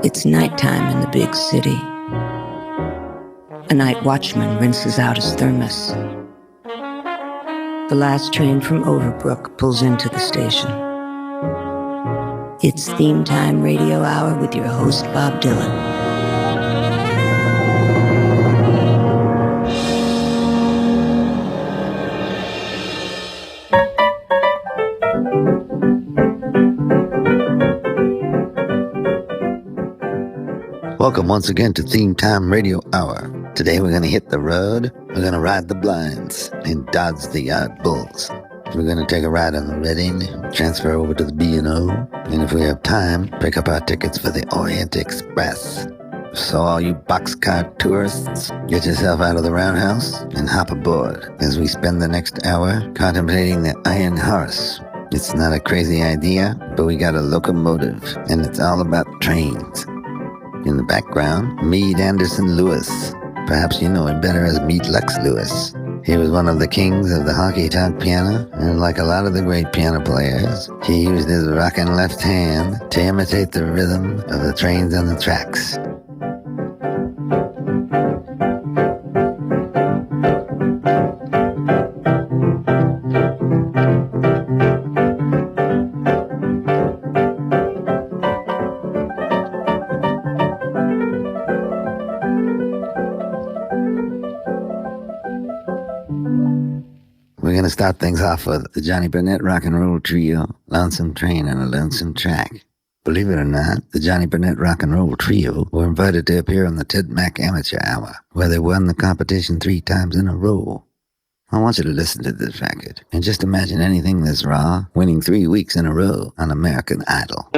It's nighttime in the big city. A night watchman rinses out his thermos. The last train from Overbrook pulls into the station. It's Theme Time Radio Hour with your host, Bob Dylan. Welcome once again to Theme Time Radio Hour. Today we're going to hit the road, we're going to ride the blinds, and dodge the yard bulls. We're going to take a ride on the Reading, transfer over to the B&O, and if we have time, pick up our tickets for the Orient Express. So all you boxcar tourists, get yourself out of the roundhouse and hop aboard as we spend the next hour contemplating the Iron Horse. It's not a crazy idea, but we got a locomotive, and it's all about trains. In the background, Meade Anderson Lewis. Perhaps you know him better as Meade Lux Lewis. He was one of the kings of the honky-tonk piano, and like a lot of the great piano players, he used his rocking left hand to imitate the rhythm of the trains on the tracks. We're going to start things off with the Johnny Burnett Rock and Roll Trio, Lonesome Train on a Lonesome Track. Believe it or not, the Johnny Burnett Rock and Roll Trio were invited to appear on the Ted Mack Amateur Hour, where they won the competition 3 times in a row. I want you to listen to this record, and just imagine anything this raw, winning 3 weeks in a row on American Idol.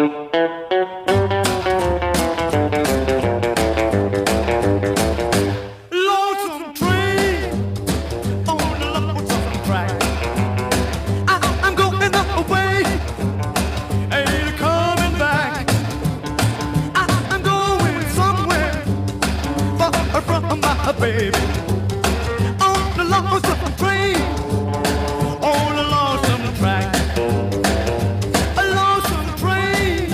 Baby, on the lonesome train, on the lonesome track, a lonesome train,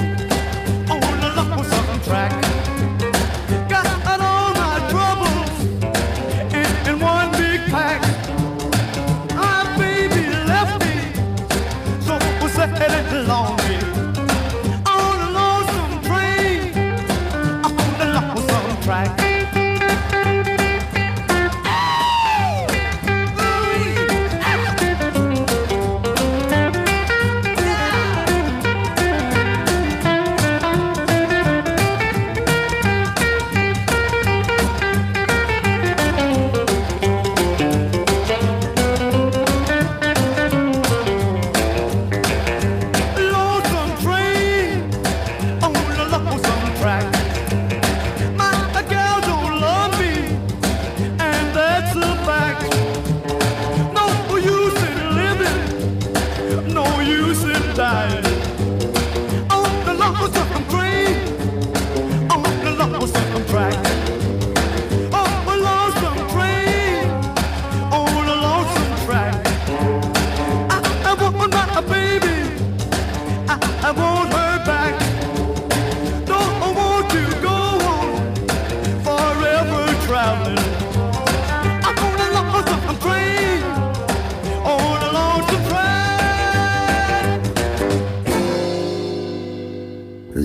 on the lonesome track. Got all my troubles in one big pack. My baby left me, so sad and lonely. On the lonesome train, on the lonesome track.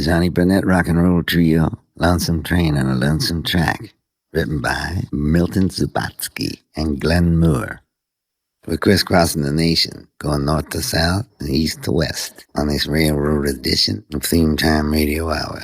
Johnny Burnett Rock and Roll Trio, Lonesome Train on a Lonesome Track, written by Milton Zubatsky and Glenn Moore. We're crisscrossing the nation, going north to south and east to west on this railroad edition of Theme Time Radio Hour.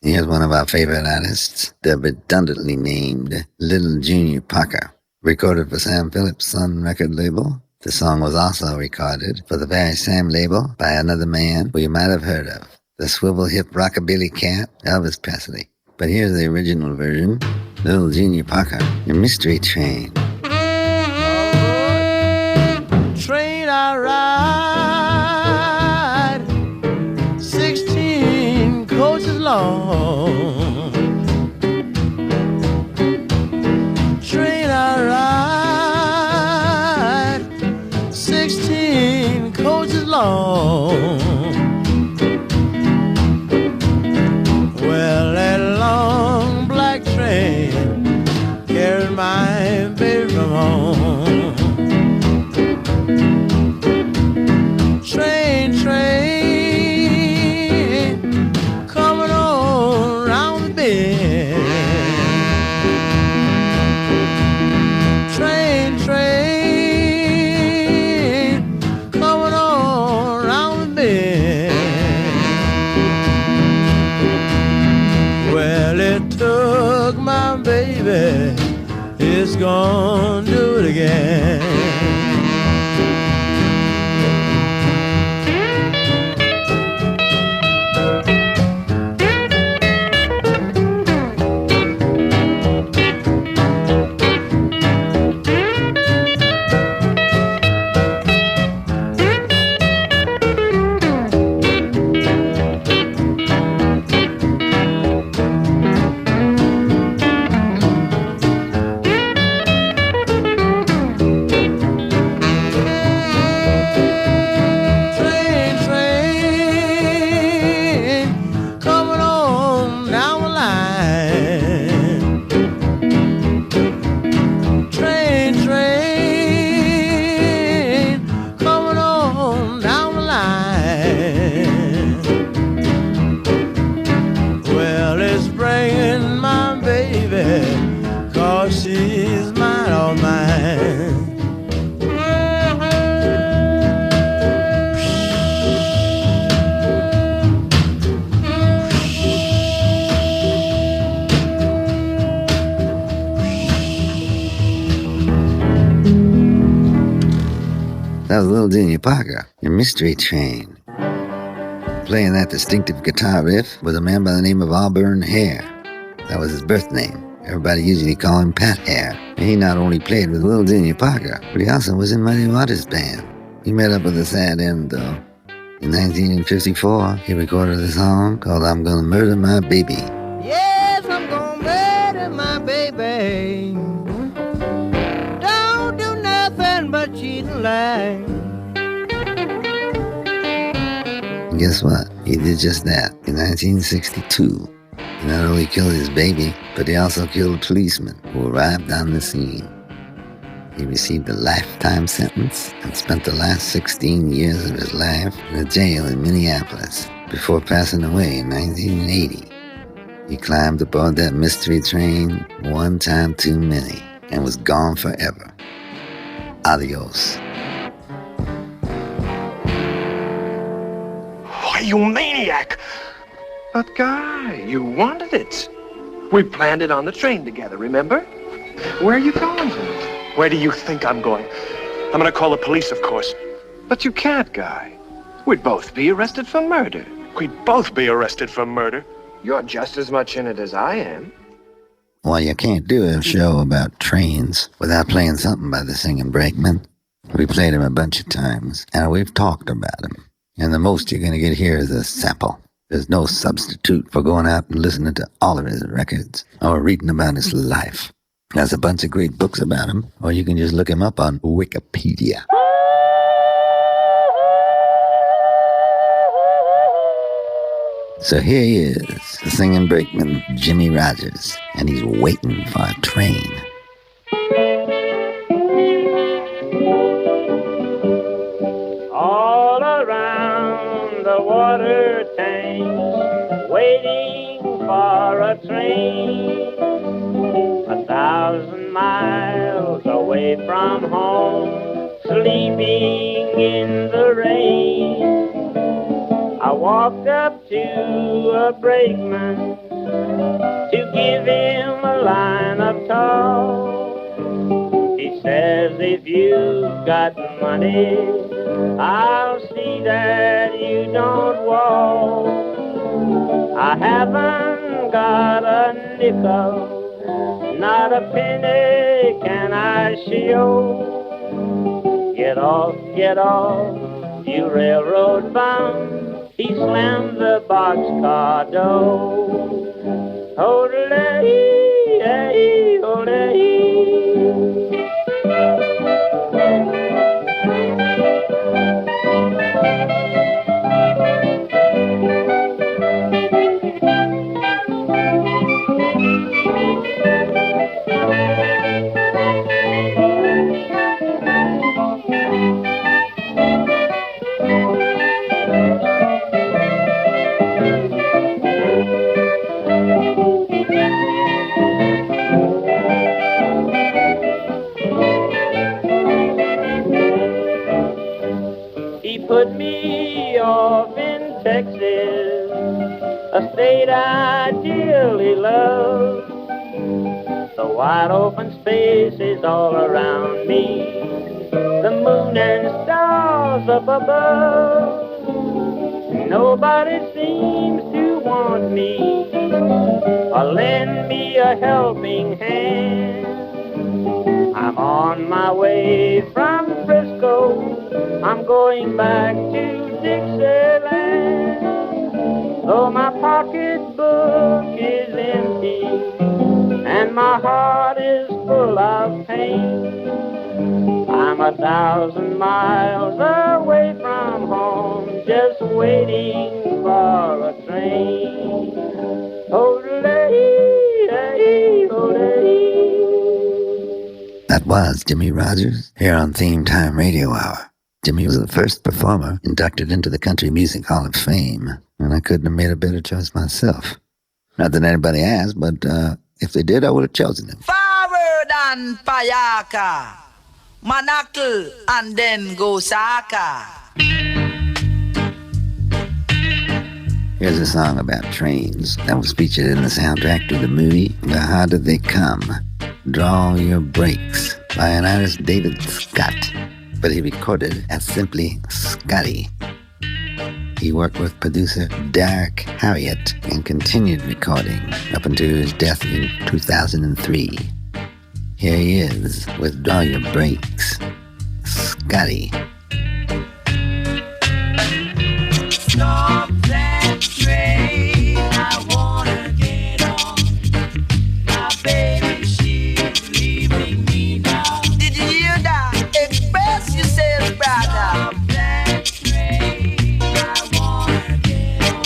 Here's one of our favorite artists, the redundantly named Little Junior Parker. Recorded for Sam Phillips' Sun record label, the song was also recorded for the very same label by another man who you might have heard of, the swivel-hip rockabilly cat, Elvis Presley. But here's the original version, Little Junior Parker, Your Mystery Train. Train I ride, 16 coaches long. Train I ride, 16 coaches long. baby is gonna do it again. That was Little Junior Parker, your Mystery Train. Playing that distinctive guitar riff was a man by the name of Auburn Hare. That was his birth name. Everybody usually called him Pat Hare. And he not only played with Little Junior Parker, but he also was in Muddy Waters Band. He met up with a sad end, though. In 1954, he recorded a song called I'm Gonna Murder My Baby. Yes, I'm gonna murder my baby. Don't do nothing but cheat and lie. And guess what? He did just that in 1962. He not only killed his baby, but he also killed a policeman who arrived on the scene. He received a lifetime sentence and spent the last 16 years of his life in a jail in Minneapolis before passing away in 1980. He climbed aboard that mystery train one time too many and was gone forever. Adios. Why, you maniac! But, Guy, you wanted it. We planned it on the train together, remember? Where are you going? Where do you think I'm going? I'm gonna call the police, of course. But you can't, Guy. We'd both be arrested for murder. We'd both be arrested for murder. You're just as much in it as I am. Well, you can't do a show about trains without playing something by the Singing Brakeman. We played him a bunch of times, and we've talked about him. And the most you're going to get here is a sample. There's no substitute for going out and listening to all of his records or reading about his life. There's a bunch of great books about him, or you can just look him up on Wikipedia. So here he is, the singing brakeman, Jimmy Rogers, and he's waiting for a train. All around the water tank, waiting for a train. 1,000 miles away from home, sleeping in the rain. I walked up to a brakeman to give him a line of talk. He says, if you've got money, I'll see that you don't walk. I haven't got a nickel, not a penny can I show. Get off, you railroad bum. He slammed the boxcar door. Hold-a-lee, hey, hold-a-lee. Put me off in Texas, a state I dearly love. The wide open spaces all around me, the moon and stars up above. Nobody seems to want me or lend me a helping hand. I'm on my way from Frisco, I'm going back to Dixieland. Though my pocketbook is empty and my heart is full of pain, I'm 1,000 miles away from home, just waiting for a train. That was Jimmy Rogers here on Theme Time Radio Hour. Jimmy was the first performer inducted into the Country Music Hall of Fame, and I couldn't have made a better choice myself. Not that anybody asked, but if they did, I would have chosen him. Forward and Payaka, Manakl and then Gosaka. Here's a song about trains that was featured in the soundtrack to the movie The How Did They Come? Draw Your Brakes by an artist David Scott, but he recorded as simply Scotty. He worked with producer Derek Harriott and continued recording up until his death in 2003. Here he is with Draw Your Brakes, Scotty. Stop that train, I wanna get on. My baby, she's leaving me now. Did you hear that? Express yourself, brother. Stop that train, I wanna get on.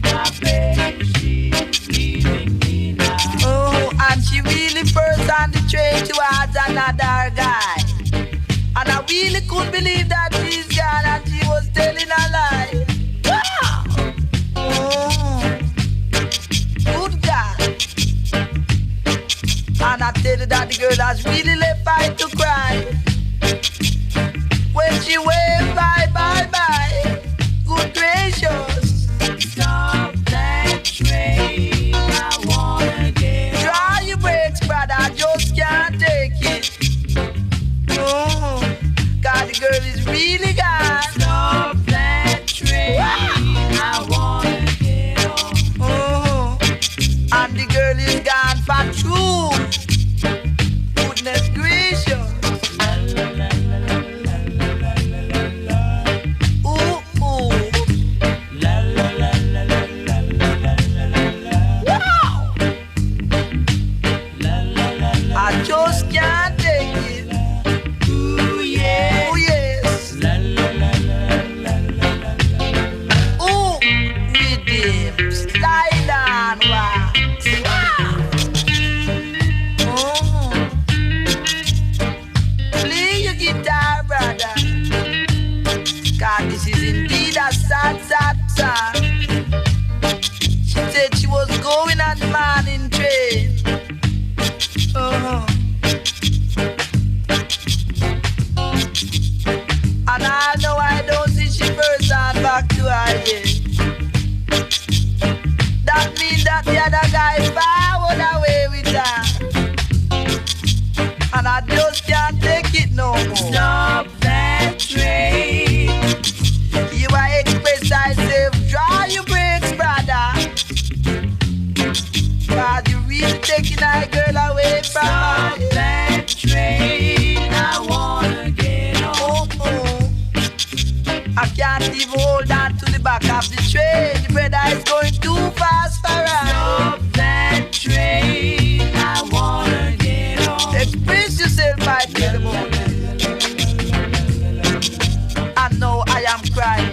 My baby, she's leaving me now. Oh, and she really first on the train towards another guy. And I really couldn't believe that she's gone and she was telling a lie. Wow! Oh, good God. And I tell you that the girl has really left fight to cry. When she waved bye, bye, bye. Good gracious. Stop that train, I wanna get. Draw your brakes, brother, I just can't take it. Oh, God, the girl is really gone. Stop that train, I wanna get on. Oh, and the girl is gone for true. Goodness gracious. Ooh, ooh. Wow. I just can't take it. Ooh, yeah. Ooh, yes. Ooh, rhythm, slide on, wow. Oh. Play your guitar, brother. God, this is indeed a sad, sad song. She said she was going on the morning train. Uh-huh. And I know I don't see she first and back to her yet. That means that the other guy forward away with her. And I just can't take it no more. Stop that train. You are express thyself, draw your brakes, brother. God, you really taking our girl away from her. Stop that train, I wanna get on. Oh, oh. I can't even hold on to the back of the train. The brother is going too fast for us. Stop that train, I wanna get on. Express yourself by the morning. I know I am crying.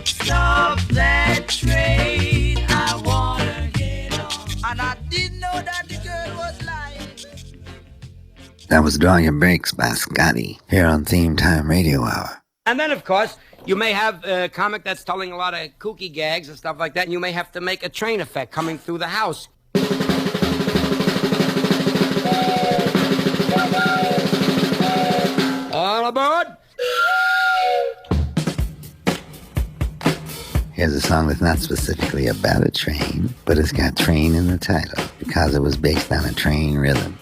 Stop that train, I wanna get on. And I didn't know that the girl was lying. That was Draw Your Brakes by Scotty here on Theme Time Radio Hour. And then, of course, you may have a comic that's telling a lot of kooky gags and stuff like that, and you may have to make a train effect coming through the house. All aboard! Here's a song that's not specifically about a train, but it's got train in the title. because it was based on a train rhythm.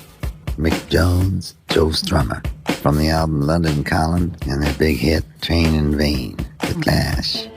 Mick Jones, Joe Strummer, from the album London Calling and their big hit Train in Vain, The Clash.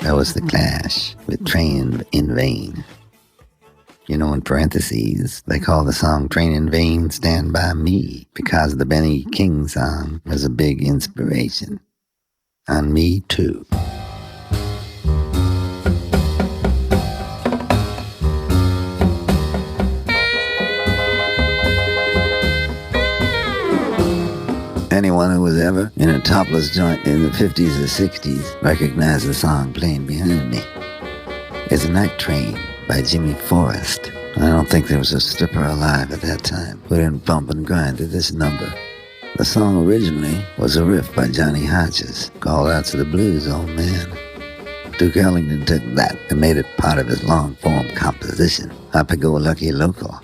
That was The Clash with Train in Vain. You know, in parentheses, they call the song Train in Vain Stand By Me because the Benny King song was a big inspiration on me too. Anyone who was ever in a topless joint in the 50s or 60s recognized the song playing behind me. It's Night Train by Jimmy Forrest. I don't think there was a stripper alive at that time who didn't bump and grind to this number. The song originally was a riff by Johnny Hodges called Out to the Blues, Old Man. Duke Ellington took that and made it part of his long-form composition, Happy-Go-Lucky Local.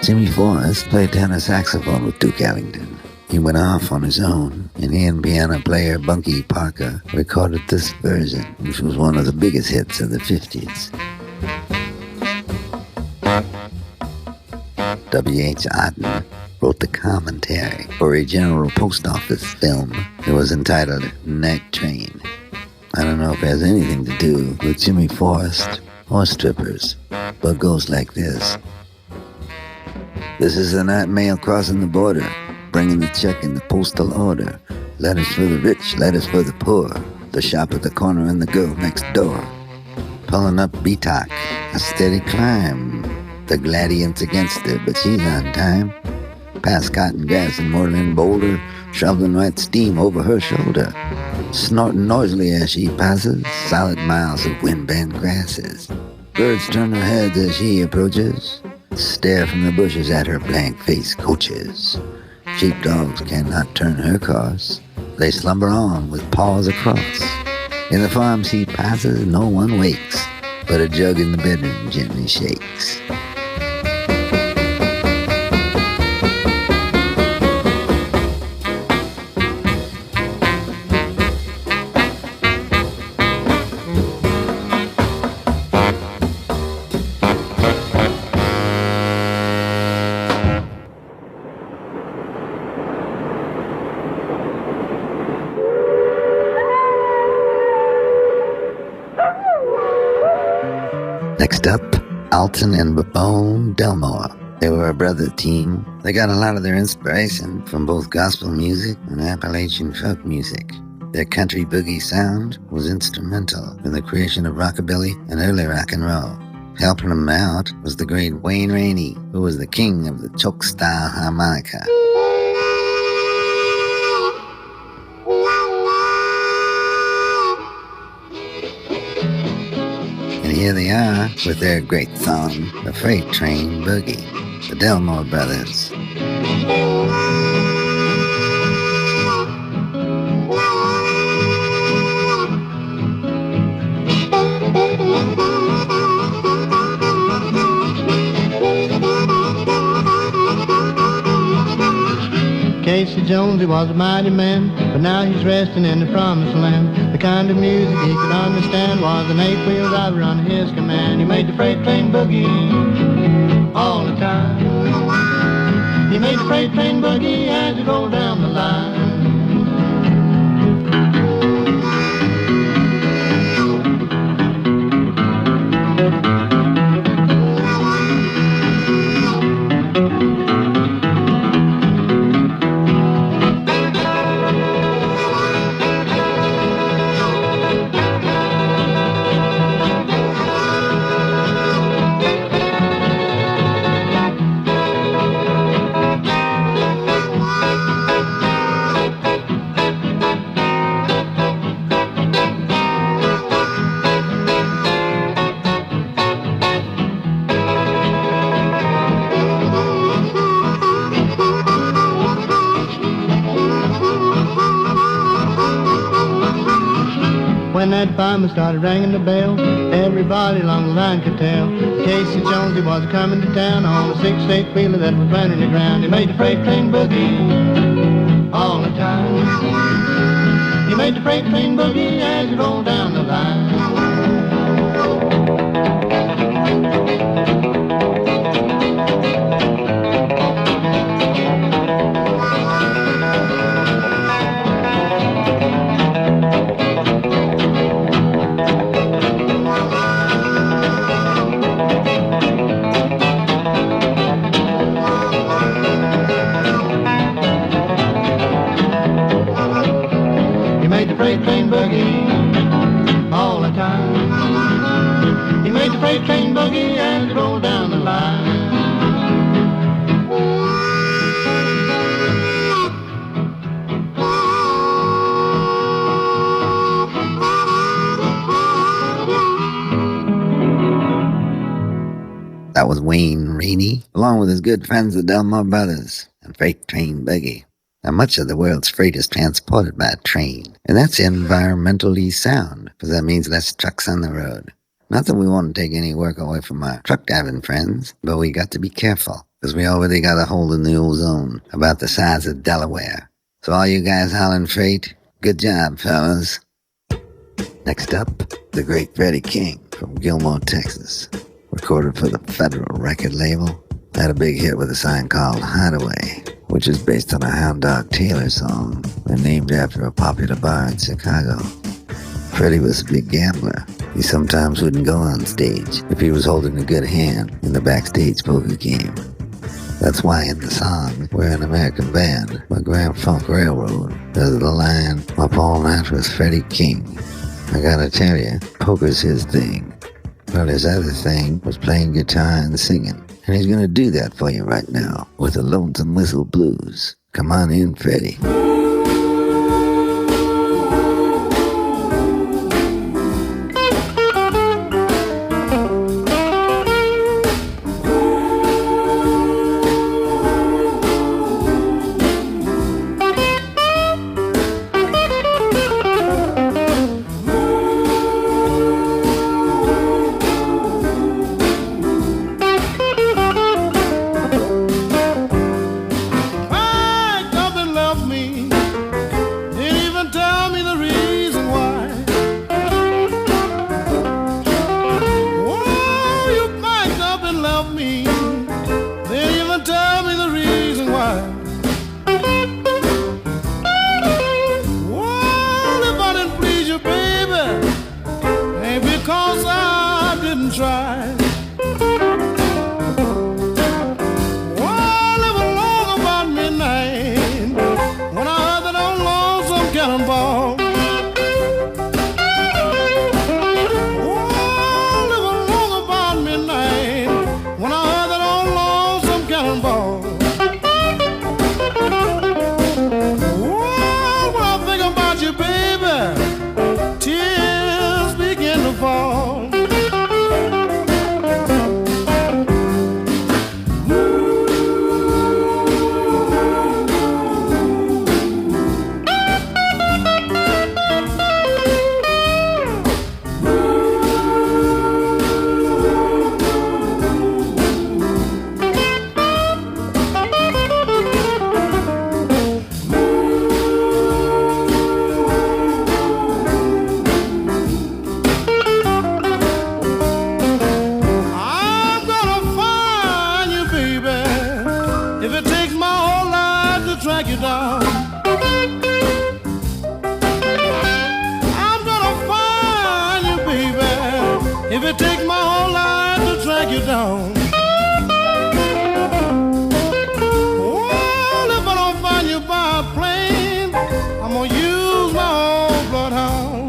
Jimmy Forrest played tenor saxophone with Duke Ellington. He went off on his own, and he and piano player Bunky Parker recorded this version, which was one of the biggest hits of the 50s. W.H. Auden wrote the commentary for a General Post Office film. It was entitled Night Train. I don't know if it has anything to do with Jimmy Forrest or strippers, but it goes like this. This is the night mail crossing the border, bringing the check in the postal order. Letters for the rich, letters for the poor. The shop at the corner and the girl next door. Pulling up BTOC, a steady climb. The Gladiant's against her, but she's on time. Past Cotton Gas and Moreland Boulder, shoveling white steam over her shoulder. Snorting noisily as she passes, solid miles of wind-bent grasses. Birds turn their heads as she approaches, stare from the bushes at her blank-faced coaches. Sheepdogs cannot turn her course. They slumber on with paws across. In the farms he passes, no one wakes, but a jug in the bedroom gently shakes. Next up, Alton and Babone Delmore. They were a brother team. They got a lot of their inspiration from both gospel music and Appalachian folk music. Their country boogie sound was instrumental in the creation of rockabilly and early rock and roll. Helping them out was the great Wayne Rainey, who was the king of the choke-style harmonica. And here they are with their great song, The Freight Train Boogie, the Delmore Brothers. Casey Jones, he was a mighty man, but now he's resting in the promised land. The kind of music he could understand was an eight-wheel driver under his command. He made the freight train boogie all the time. He made the freight train boogie as you go down the line. When that fireman started ringing the bell, everybody along the line could tell Casey Jones, he was coming to town on a 6-8 wheeler that was running the ground. He made the freight train boogie all the time. He made the freight train boogie as you roll down the line. Freight train boogie all the time. He made the freight train boogie as it rolled down the line. That was Wayne Rainey, along with his good friends the Delmore Brothers and Freight Train Boogie. Now, much of the world's freight is transported by train, and that's environmentally sound, because that means less trucks on the road. Not that we want to take any work away from our truck driving friends, but we got to be careful, because we already got a hole in the ozone about the size of Delaware. So all you guys hauling freight, good job, fellas. Next up, the great Freddie King from Gilmore, Texas, recorded for the Federal record label, had a big hit with a song called Hideaway, which is based on a Hound Dog Taylor song and named after a popular bar in Chicago. Freddie was a big gambler. He sometimes wouldn't go on stage if he was holding a good hand in the backstage poker game. That's why in the song, We're an American Band by Grand Funk Railroad, there's the line, Up All Night with Freddie King. I gotta tell you, poker's his thing. Well, his other thing was playing guitar and singing. And he's gonna do that for you right now with the Lonesome Whistle Blues. Come on in, Freddie. track you down. I'm gonna find you, baby, if it takes my whole life to track you down. Well, if I don't find you by a plane, I'm gonna use my own bloodhound.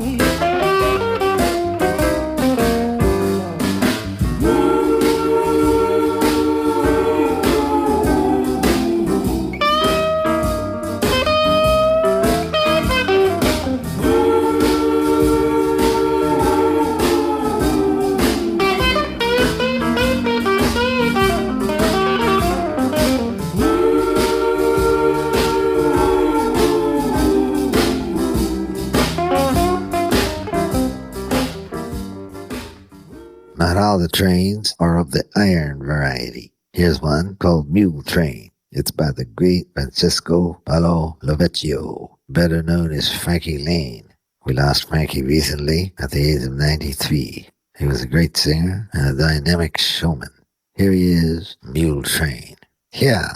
Not all the trains are of the iron variety. Here's one called Mule Train. It's by the great Francisco Paolo Lovecchio, better known as Frankie Lane. We lost Frankie recently at the age of 93. He was a great singer and a dynamic showman. Here he is, Mule Train. Yeah.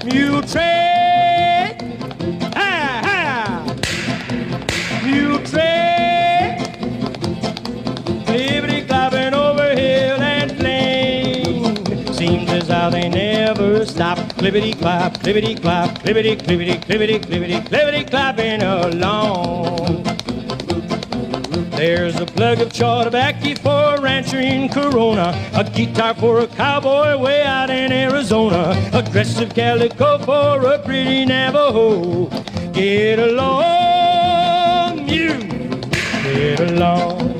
Mule train, mule train, clippity clopping over hill and plain. Seems as how they never stop. Clippity clop, clippity clop, clippity clippity clippity clippity clippity clopping along. There's a plug of tobacco for a rancher in Corona, a guitar for a cowboy way out in Arizona, aggressive calico for a pretty Navajo. Get along, mule, get along.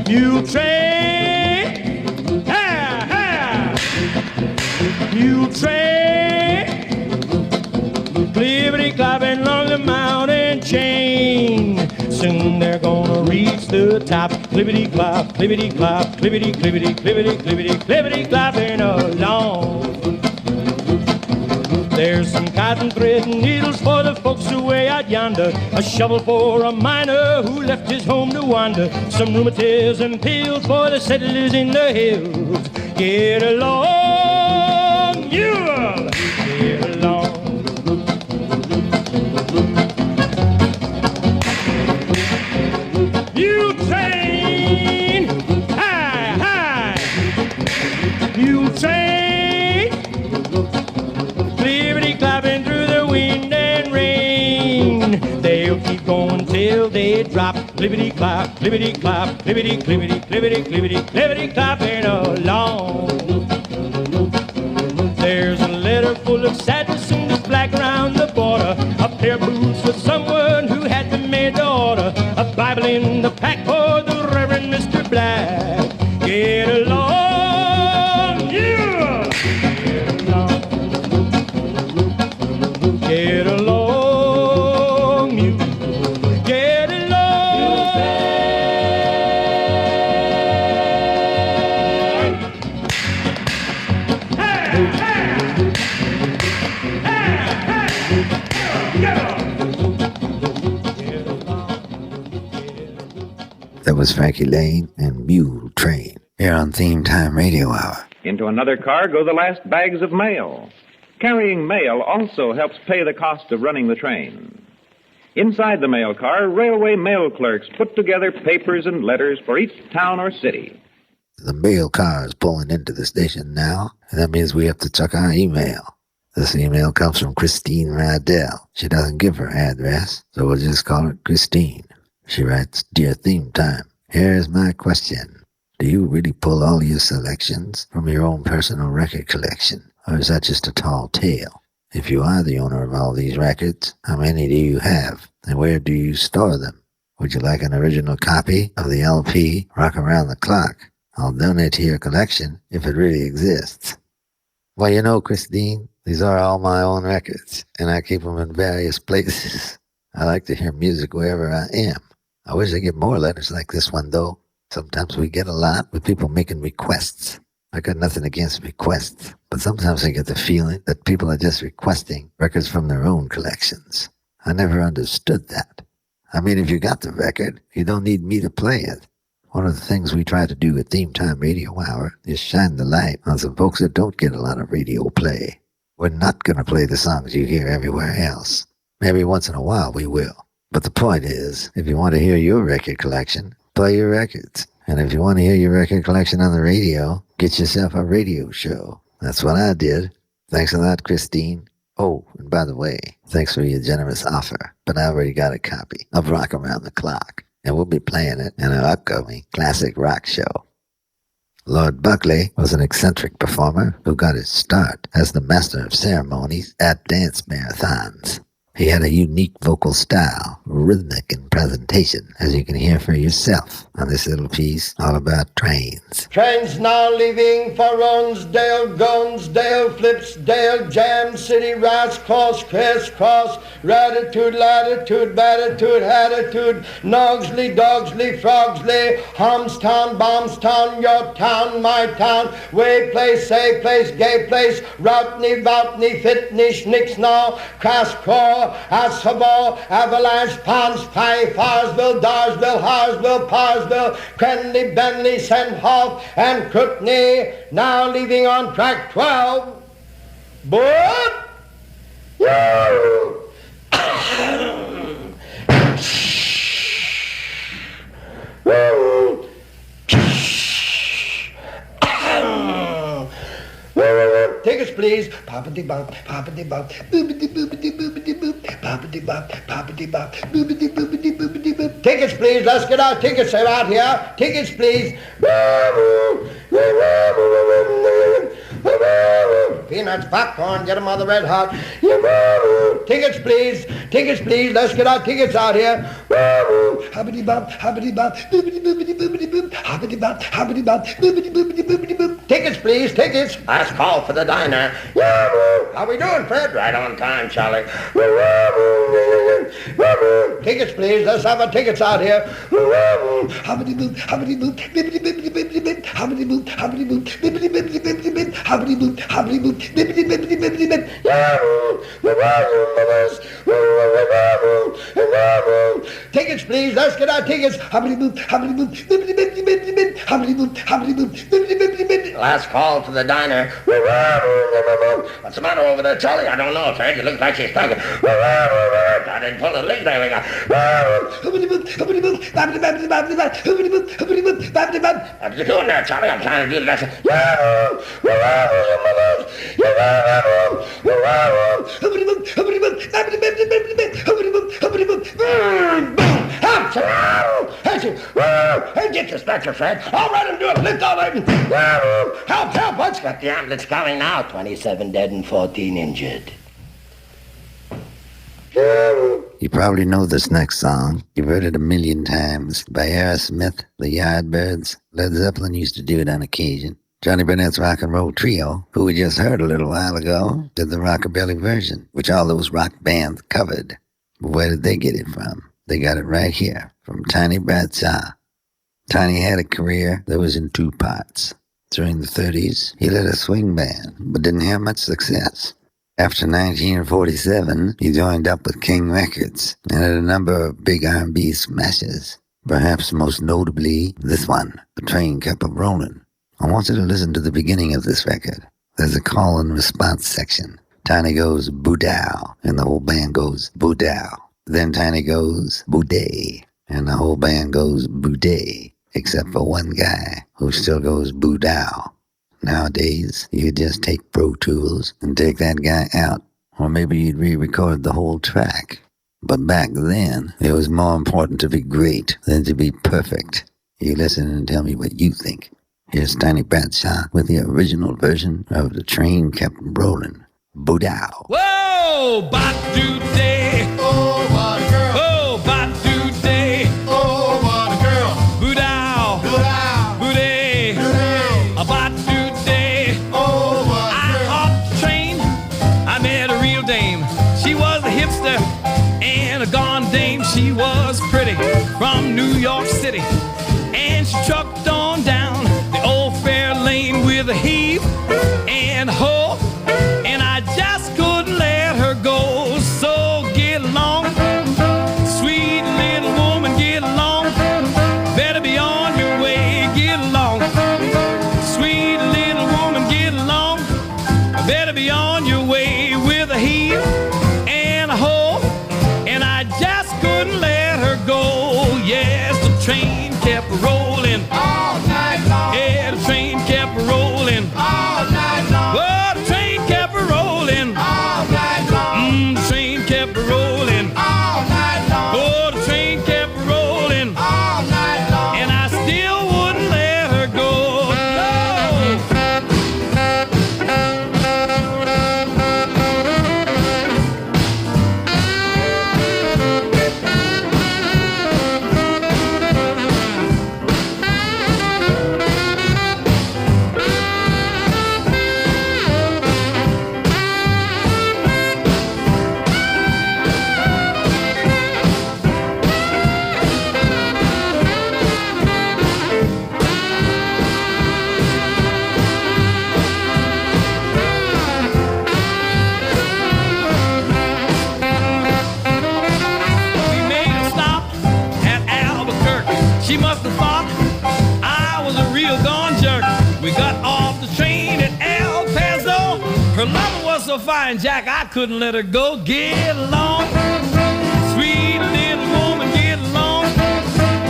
Mule train, ha, ha. Mule train, clippity clopping along the mountain chain. Soon they're gonna reach the top. Clippity clop, clippity clop, clippity clippity clippity clippity clippity clopping along. There's some cotton thread and needles for the folks away out yonder, a shovel for a miner who left his home to wander, some rheumatism pills for the settlers in the hills. Get along, mule, get along. Mule train, hi, hi. Mule train, clippity clopping through the wind and rain. They'll keep going till they drop. Clippity clop, clippity clop, clippity clippity clippity clippity clippity clopping along. There's a letter full of sadness and it's black around the border, a pair of boots for someone who had been made to order, a Bible in the pack for the Reverend Mr. Black. Get along, yeah! Get along, you. Get along. Hey, hey. Hey, hey. Yeah. That was Frankie Lane and Mule Train here on Theme Time Radio Hour. Into another car go the last bags of mail. Carrying mail also helps pay the cost of running the train. Inside the mail car, railway mail clerks put together papers and letters for each town or city. The mail car is pulling into the station now, and that means we have to check our email. This email comes from Christine Rydell. She doesn't give her address, so we'll just call her Christine. She writes, Dear Theme Time, here's my question. Do you really pull all your selections from your own personal record collection, or is that just a tall tale? If you are the owner of all these records, how many do you have, and where do you store them? Would you like an original copy of the LP Rock Around the Clock? I'll donate to your collection if it really exists. Well, you know, Christine, these are all my own records, and I keep them in various places. I like to hear music wherever I am. I wish I get more letters like this one, though. Sometimes we get a lot with people making requests. I got nothing against requests, but sometimes I get the feeling that people are just requesting records from their own collections. I never understood that. I mean, if you got the record, you don't need me to play it. One of the things we try to do at Theme Time Radio Hour is shine the light on some folks that don't get a lot of radio play. We're not going to play the songs you hear everywhere else. Maybe once in a while we will. But the point is, if you want to hear your record collection, play your records. And if you want to hear your record collection on the radio, get yourself a radio show. That's what I did. Thanks a lot, Christine. Oh, and by the way, thanks for your generous offer, but I already got a copy of Rock Around the Clock, and we'll be playing it in our upcoming classic rock show. Lord Buckley was an eccentric performer who got his start as the master of ceremonies at dance marathons. He had a unique vocal style, rhythmic in presentation, as you can hear for yourself on this little piece all about trains. Trains now leaving for Ronsdale, Gonsdale, Flipsdale, Jam City, Rats Cross, Crisscross, Ratitude, Latitude, Batitude, Attitude, Nogsley, Dogsley, Frogsley, Homstown, Bombstown, your town, my town, Way Place, Say Place, Gay Place, Routney, Voutney, Fitney, Schnicksnaw, Crasscraw, Asabor, Avalanche, Ponds, Pie, Farsville, Darsville, Harsville, Parsville, Crenley, Benley, Sandhoff, and Crookney, now leaving on track 12. But, you! Tickets, please. Poppity bop, poppity bop, boopity boopity boopity boop, poppity bop, poppity bop, boopity boopity boopity boop. Tickets, please. Let's get our tickets out here. Tickets, please. Peanuts, popcorn, get them on the red hot. Tickets, please. Tickets, please. Let's get our tickets out here. Hoppity bop, boopity boopity boopity boop, hoppity bop, boopity boopity boopity boop. Tickets, please. Tickets. Last call for the diner. How we doing, Fred? Right on time, Charlie. Tickets, please. Let's have our tickets out here. Hoppity boop, bippity bippity bippity bip, hoppity boop, bippity bippity bippity bip, hoppity boop, bippity bippity bippity bip. Tickets, please. Let's get our tickets. Hoppity boop, bippity bippity bippity bip, hoppity boop, bippity bippity bip. Last call for the diner. What's the matter over there, Charlie? I don't know, Fred. You look like she's stuck. I didn't pull the lid. There we go. What are you doing there, Charlie? I'm trying to do the lesson. Hey, get your stretcher, Fred. All right, I'm doing it. Lift all right. Help, help. What's got the ambulance coming now? 27 dead and 14 injured. You probably know this next song. You've heard it a million times by Aerosmith, the Yardbirds. Led Zeppelin used to do it on occasion. Johnny Burnett's Rock and Roll Trio, who we just heard a little while ago, did the rockabilly version, which all those rock bands covered. But where did they get it from? They got it right here, from Tiny Bradshaw. Tiny had a career that was in two parts. During the 30s, he led a swing band, but didn't have much success. After 1947, he joined up with King Records and had a number of big R&B smashes, perhaps most notably this one, The Train Kept A-Rollin'. I want you to listen to the beginning of this record. There's a call and response section. Tiny goes, "Boodow," and the whole band goes, "Boodow." Then Tiny goes, "Boudet," and the whole band goes, "Boudet," except for one guy who still goes, "Boodow." Nowadays, you just take Pro Tools and take that guy out, or maybe you'd re-record the whole track. But back then, it was more important to be great than to be perfect. You listen and tell me what you think. Here's Tiny Bradshaw with the original version of The Train Kept Rollin', "Boodow." Whoa, Bot-Doo-Day. Oh, what a girl. Oh, Bot-Doo-Day. Oh, what a girl. Boodow. Boodow. Booday. Booday. A Bot-Doo-Day. Oh, what a I girl. off the train, I met a real dame. She was a hipster and a gone dame. She was pretty from New York City. And she trucked on down the old fair lane with a heave and a hoe. And I just couldn't let her go. So get along, sweet little woman, get along. Better be on your way. We got off the train at El Paso. Her lover was so fine, Jack, I couldn't let her go. Get along, sweet little woman, get along.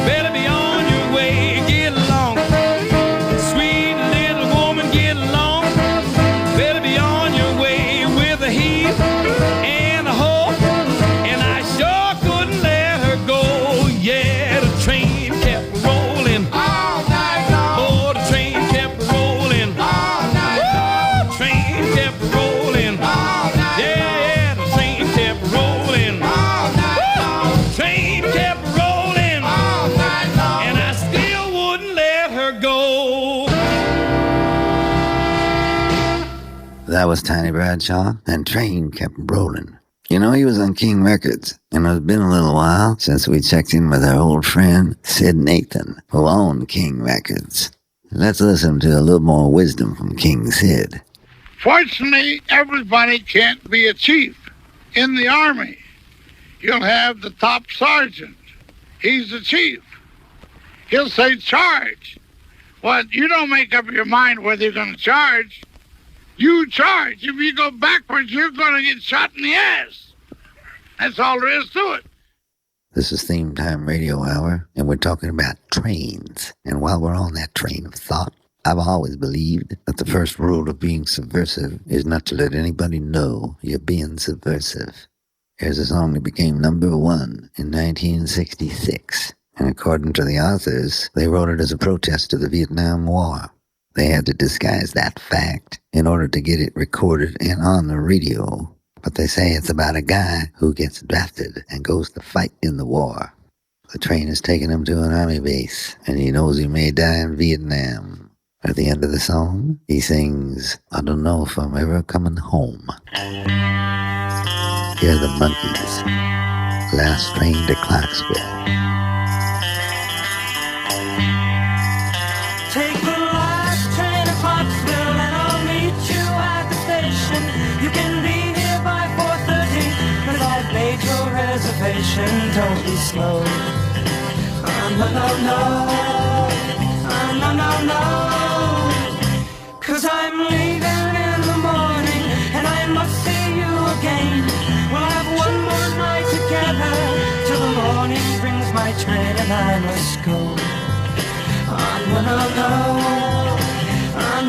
Better be on your way, get along. Sweet little woman, get along. Better be on your way with a heave and a hope. And I sure couldn't let her go. Yeah, the train kept rolling all night long. Oh, the train kept rolling all night long. Train kept rolling all night long. Yeah, the train kept rolling all night long. Train kept rolling all night long. And I still wouldn't let her go. That was Tiny Bradshaw, and Train kept rolling. You know, he was on King Records, and it's been a little while since we checked in with our old friend, Sid Nathan, who owned King Records. Let's listen to a little more wisdom from King Sid. Fortunately, everybody can't be a chief. In the Army, you'll have the top sergeant. He's the chief. He'll say charge. Well, you don't make up your mind whether you're going to charge. You charge. If you go backwards, you're going to get shot in the ass. That's all there is to it. This is Theme Time Radio Hour, and we're talking about trains. And while we're on that train of thought, I've always believed that the first rule of being subversive is not to let anybody know you're being subversive. Here's a song that became number one in 1966, and according to the authors, they wrote it as a protest to the Vietnam War. They had to disguise that fact in order to get it recorded and on the radio. But they say it's about a guy who gets drafted and goes to fight in the war. The train is taking him to an army base, and he knows he may die in Vietnam. At the end of the song, he sings, "I don't know if I'm ever coming home." Here are the Monkees, Last Train to Clarksville. Take the last train to Clarksville and I'll meet you at the station. You can be here by 4:30, cause I've made your reservation. Don't be slow. No, no, no. No, no, no. Cause I'm leaving in the morning and I must see you again. We'll have one more night together till the morning brings my train and I must go. No, no, no.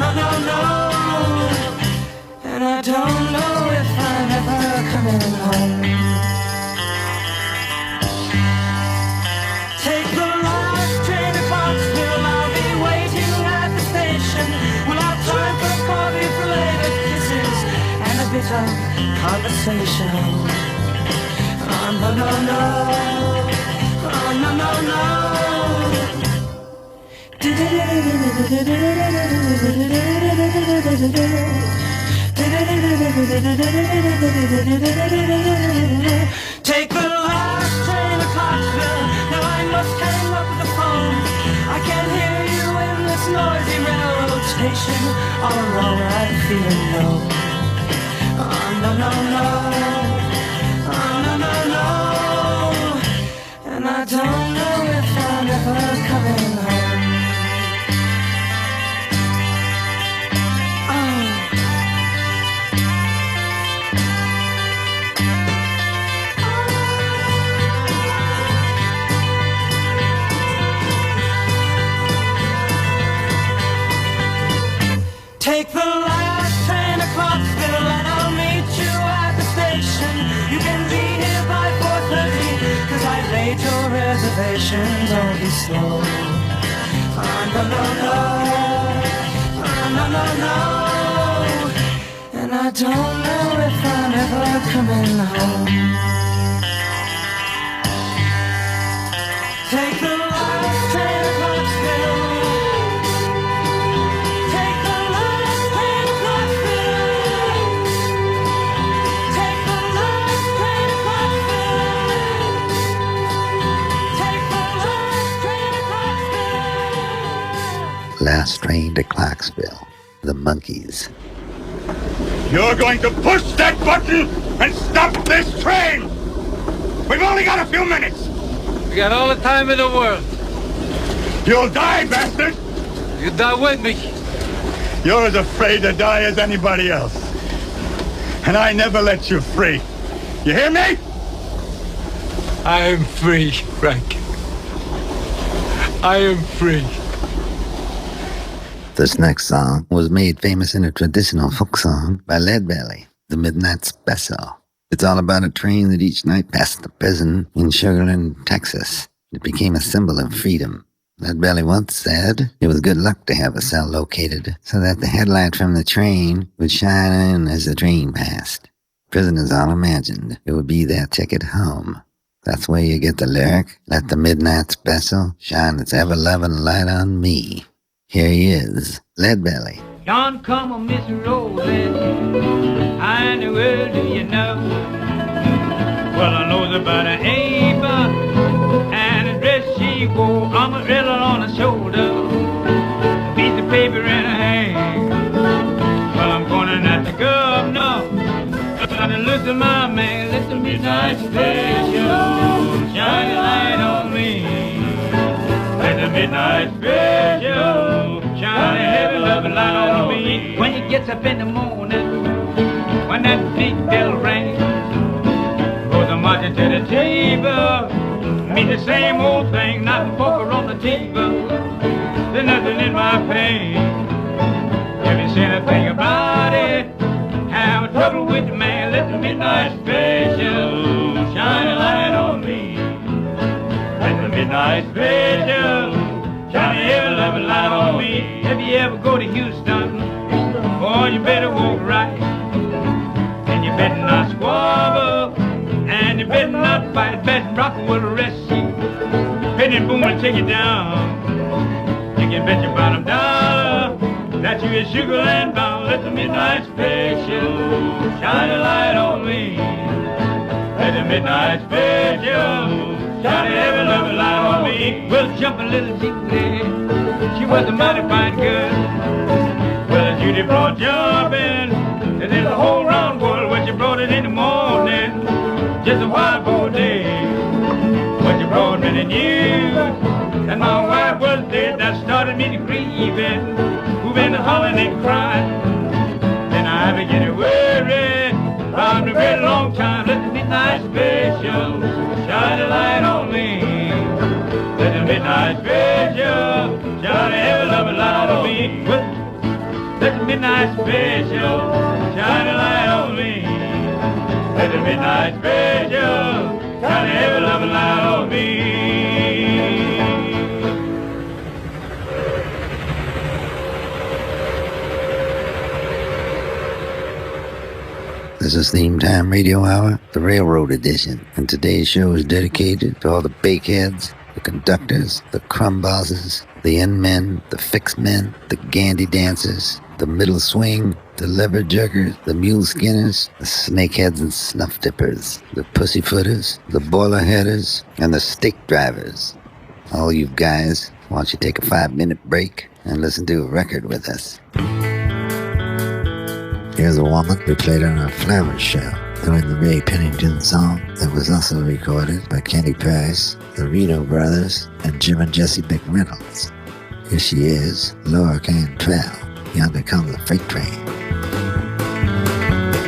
No, no, no. And I don't know if I'm ever coming home. Take the last train to Clarksville. I'll be waiting at the station. We'll have time for coffee, for later kisses, and a bit of conversation. No, no, no. No, no, no. Take the last train to Clarksville. Now I must hang up the phone. I can't hear you in this noisy railroad station. All alone I'm feeling low. No, no, no. No, no, no. And I don't know if I'm ever coming home. Take the last train to Clarksville and I'll meet you at the station. You can be here by 4:30, cause I've made your reservation. Don't be slow. No, no, no. No, no, no. And I don't know if I'm ever coming home. Take the last train to Clarksville. Last Train to Clarksville, the Monkees. You're going to push that button and stop this train! We've only got a few minutes! We got all the time in the world. You'll die, bastard! You die with me. You're as afraid to die as anybody else. And I never let you free. You hear me? I am free, Frank. I am free. This next song was made famous in a traditional folk song by Leadbelly, The Midnight Special. It's all about a train that each night passed the prison in Sugar Land, Texas. It became a symbol of freedom. Leadbelly once said it was good luck to have a cell located so that the headlight from the train would shine in as the train passed. Prisoners all imagined it would be their ticket home. That's where you get the lyric, let the midnight special shine its ever-loving light on me. Here he is, Leadbelly. Yon come a Miss Roseanne, how in the world do you know? Well, I knows about an Ava and a dress she wore, umbrella on her shoulder, a piece of paper in her hand. Well, I'm gonna at the governor, gonna listen, my man, let the midnight special shine a light on me. Let the midnight special shine a heavy loving light on me. When you gets up in the morning, when that big bell rings, goes a marching to the table, mean the same old thing, knife and fork on the table. There's nothing in my pain. Have you seen a thing about it? Have trouble with the man, let the midnight special shine a light on me. Let the midnight special shine a heavy loving light on me. If you ever go to Houston, boy, you better walk right, and you better not squabble, and you better not fight. Baton Rock will arrest you, penny boom will take you down. You can bet your bottom dollar that you is Sugar Land bound. Let the midnight special shine a light on me. Let the midnight special shine a heavy loving light on me. Well, jump a little deeply, she was a mighty fine girl. Well, Judy brought jumping, and there's a whole round world when she brought it in the morning. Just a wild boy day, when she brought me the news, and my wife was dead. That started me to grieving, moving and hollering and crying. Then I began to worry about a very long time. Let the midnight special shine a light on me. Let the midnight special shine a heavy loving light on me. Well, let the midnight special shine a light on me. Let the midnight special shine a heavy loving light on me. This is Theme Time Radio Hour, the Railroad Edition, and today's show is dedicated to all the bakeheads, the conductors, the crumb bosses, the end men, the fixed men, the gandy dancers, the middle swing, the lever jerkers, the mule skinners, the snakeheads and snuff dippers, the pussyfooters, the boiler headers, and the steak drivers. All you guys, why don't you take a 5-minute break and listen to a record with us? Here's a woman who played on a Flowers show doing the Ray Pennington song that was also recorded by Kenny Price, the Reno Brothers, and Jim and Jesse McReynolds. Here she is, Laura Cantrell. Yonder comes the freight train.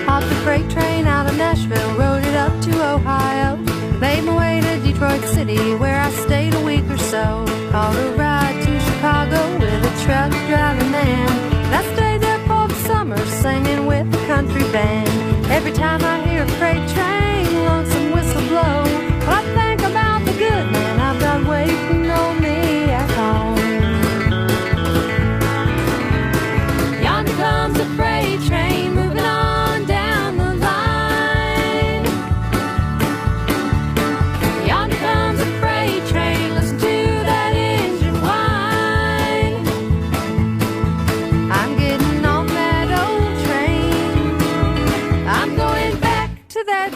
Hopped the freight train out of Nashville, rode it up to Ohio, made my way to Detroit City where I stayed a week or so. Caught a ride to Chicago with a truck driving man, and I stayed there for the summer singing with the country band. Every time I hear a freight train, lonesome whistle blow, but I think about the good man I've got waiting on me at home. Yonder comes the freight train moving on down the line. Yonder comes the freight train, listen to that engine whine. I'm getting on that old train, I'm going back to that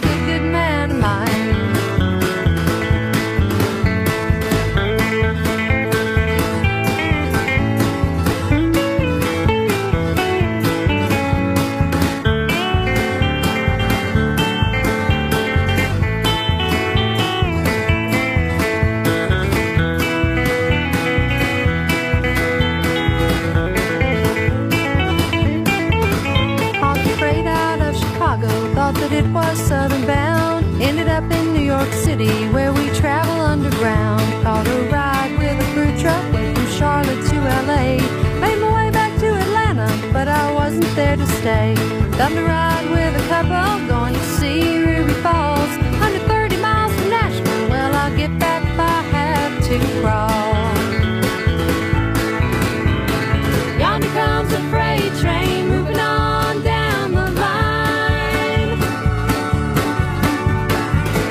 wasn't there to stay. Thought to ride with a couple going to see Ruby Falls. 130 miles from Nashville, well, I'll get back if I have to crawl. Yonder comes a freight train moving on down the line.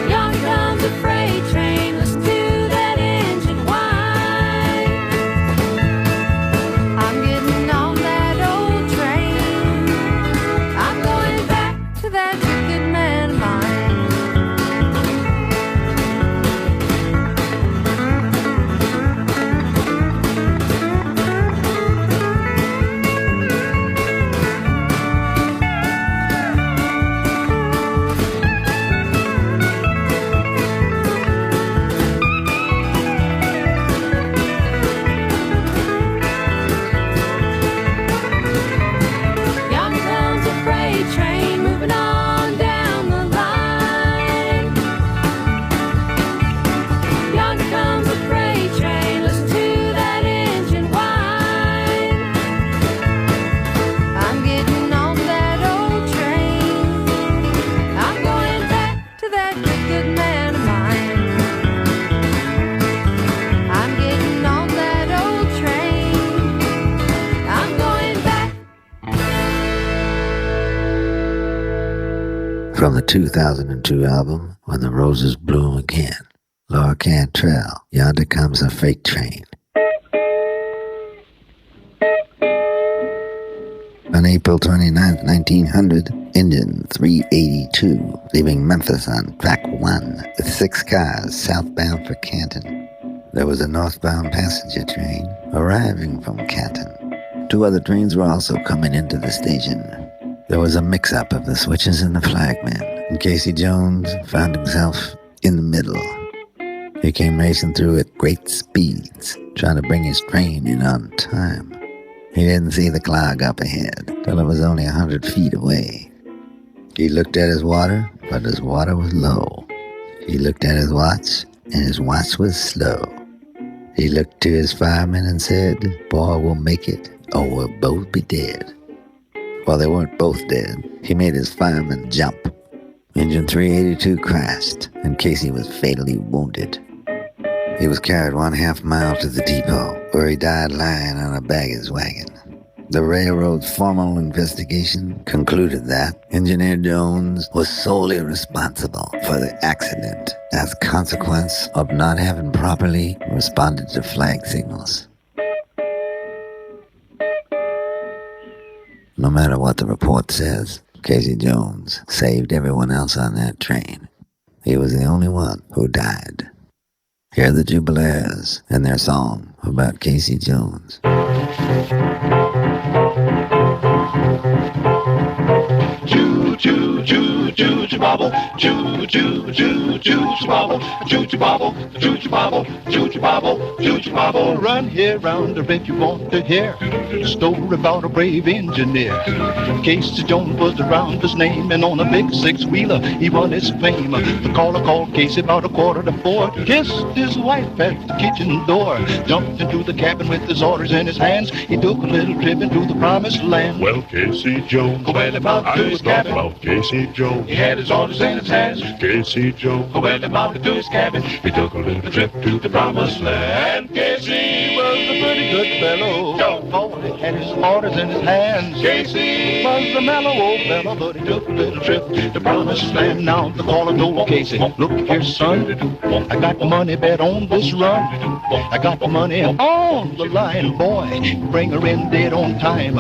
Yonder comes a freight train, listen to that engine whine. I'm getting on that old train. I'm going back to that good man of mine. Yonder comes a freight train moving on down the line. Yonder comes a freight train, listen to that engine whine. I'm getting on that old train. I'm going back to that good man of mine. I'm getting on that old train. I'm going back. From the 2002 album, When the Roses Bloom Again, Laura Cantrell, Yonder Comes a Freight Train. On April 29th, 1900, engine 382, leaving Memphis on track 1 with 6 cars southbound for Canton. There was a northbound passenger train arriving from Canton. 2 other trains were also coming into the station. There was a mix-up of the switches and the flagmen, and Casey Jones found himself in the middle. He came racing through at great speeds, trying to bring his train in on time. He didn't see the clog up ahead till it was only 100 feet away. He looked at his water, but his water was low. He looked at his watch, and his watch was slow. He looked to his fireman and said, "Boy, we'll make it, or we'll both be dead." Well, they weren't both dead. He made his fireman jump. Engine 382 crashed, and Casey was fatally wounded. He was carried 1/2 mile to the depot, where he died lying on a baggage wagon. The railroad's formal investigation concluded that Engineer Jones was solely responsible for the accident as a consequence of not having properly responded to flag signals. No matter what the report says, Casey Jones saved everyone else on that train. He was the only one who died. Hear the Jubilaires and their song about Casey Jones. Choo choo choo choo choo bobble, choo choo choo choo choo bobble, choo choo bobble, choo choo bobble, choo choo bobble, choo choo bobble. Run here round her if you want to hear a story about a brave engineer. Casey Jones was around his name, and on a big 6-wheeler he won his fame. The caller called Casey about 3:45, kissed his wife at the kitchen door, jumped into the cabin with his orders in his hands. He took a little trip into the promised land. Well, Casey Jones, went about to his cabin. About Casey Jones. He had his orders in his hands. Casey Jones, went about to his cabin. He took a little trip to the promised land. Casey was a pretty good fellow. Oh, he had his orders in his hands. Casey was a mellow old fellow, but he took a little trip to the promised land. Now the caller told Casey, "Look here, son, I got the money bet on this run. I got the money on the line, boy. Bring her in dead on time.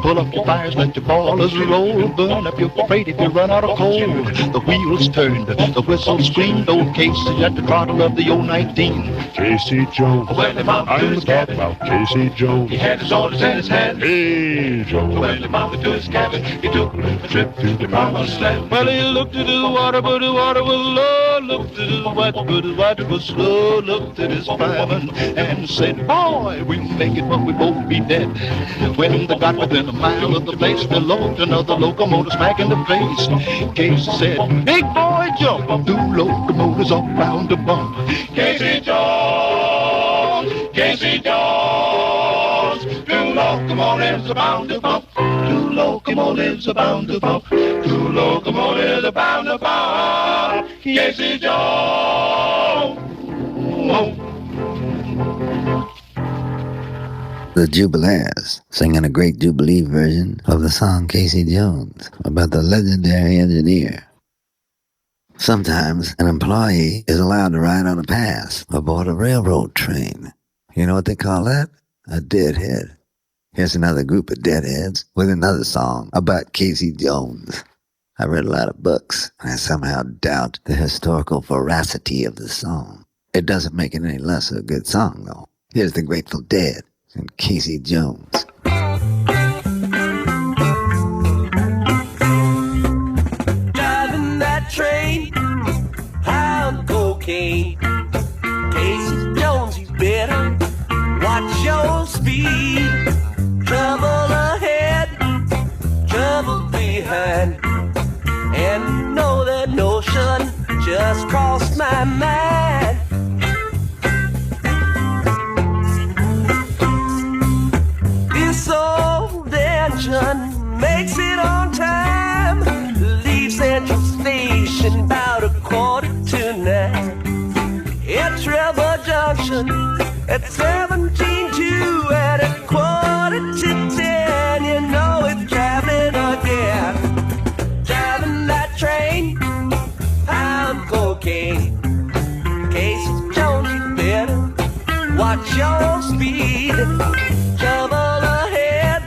Pull up your fires, let your ballers roll. Burn up your freight if you run out of coal." The wheels turned, the whistle screamed. Old Casey at the throttle of the old 19. Casey Jones, Went him out to his cabin. about Casey Jones. He had his orders in his hand. Hey, Jones. Went him out to his cabin. He took a little trip to the promised land. Well, he looked at his water, but the water was low. Looked at his watch, but his watch was slow. Looked at his fireman and said, "Boy, we'll make it, but we both be dead." When they got within a mile of the place, they looked another locomotive smack in the face. Casey said, "Big boy, jump." 2 locomotives all round the bump. Casey Jones, Casey Jones, 2 locomotives are bound to bump. Two locomotives are bound to bump. Two locomotives are bound to bump. Casey Jones. The Jubilaires, singing a great Jubilee version of the song Casey Jones about the legendary engineer. Sometimes an employee is allowed to ride on a pass aboard a railroad train. You know what they call that? A deadhead. Here's another group of deadheads with another song about Casey Jones. I read a lot of books, and I somehow doubt the historical veracity of the song. It doesn't make it any less a good song, though. Here's the Grateful Dead and Casey Jones. Driving that train, high on cocaine. Casey Jones, you better watch your speed. Trouble ahead, trouble behind. And know that notion just crossed my mind. This old engine makes it on time. Leaves Central Station about 8:45. At Trevor Junction at 17:2 at 9:45. You know it's traveling again. Driving that train, I'm cocaine. Casey Jones, you better watch your speed. Trouble ahead,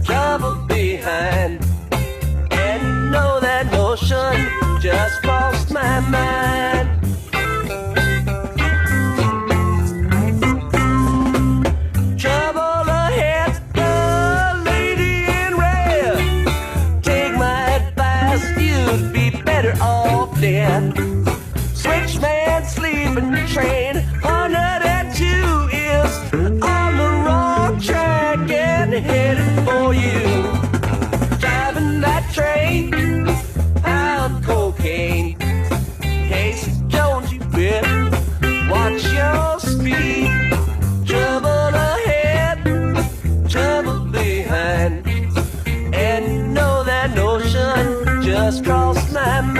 trouble behind. And you know that notion just crossed my mind. Trouble ahead, the lady in red. Take my advice, you'd be better off dead. Switchman sleeping train, 102 is on the wrong track and headed for you. Driving that train, I'm cocaine. Casey Jones, you better watch your speed. Trouble ahead, trouble behind. And you know that notion just crossed my mind.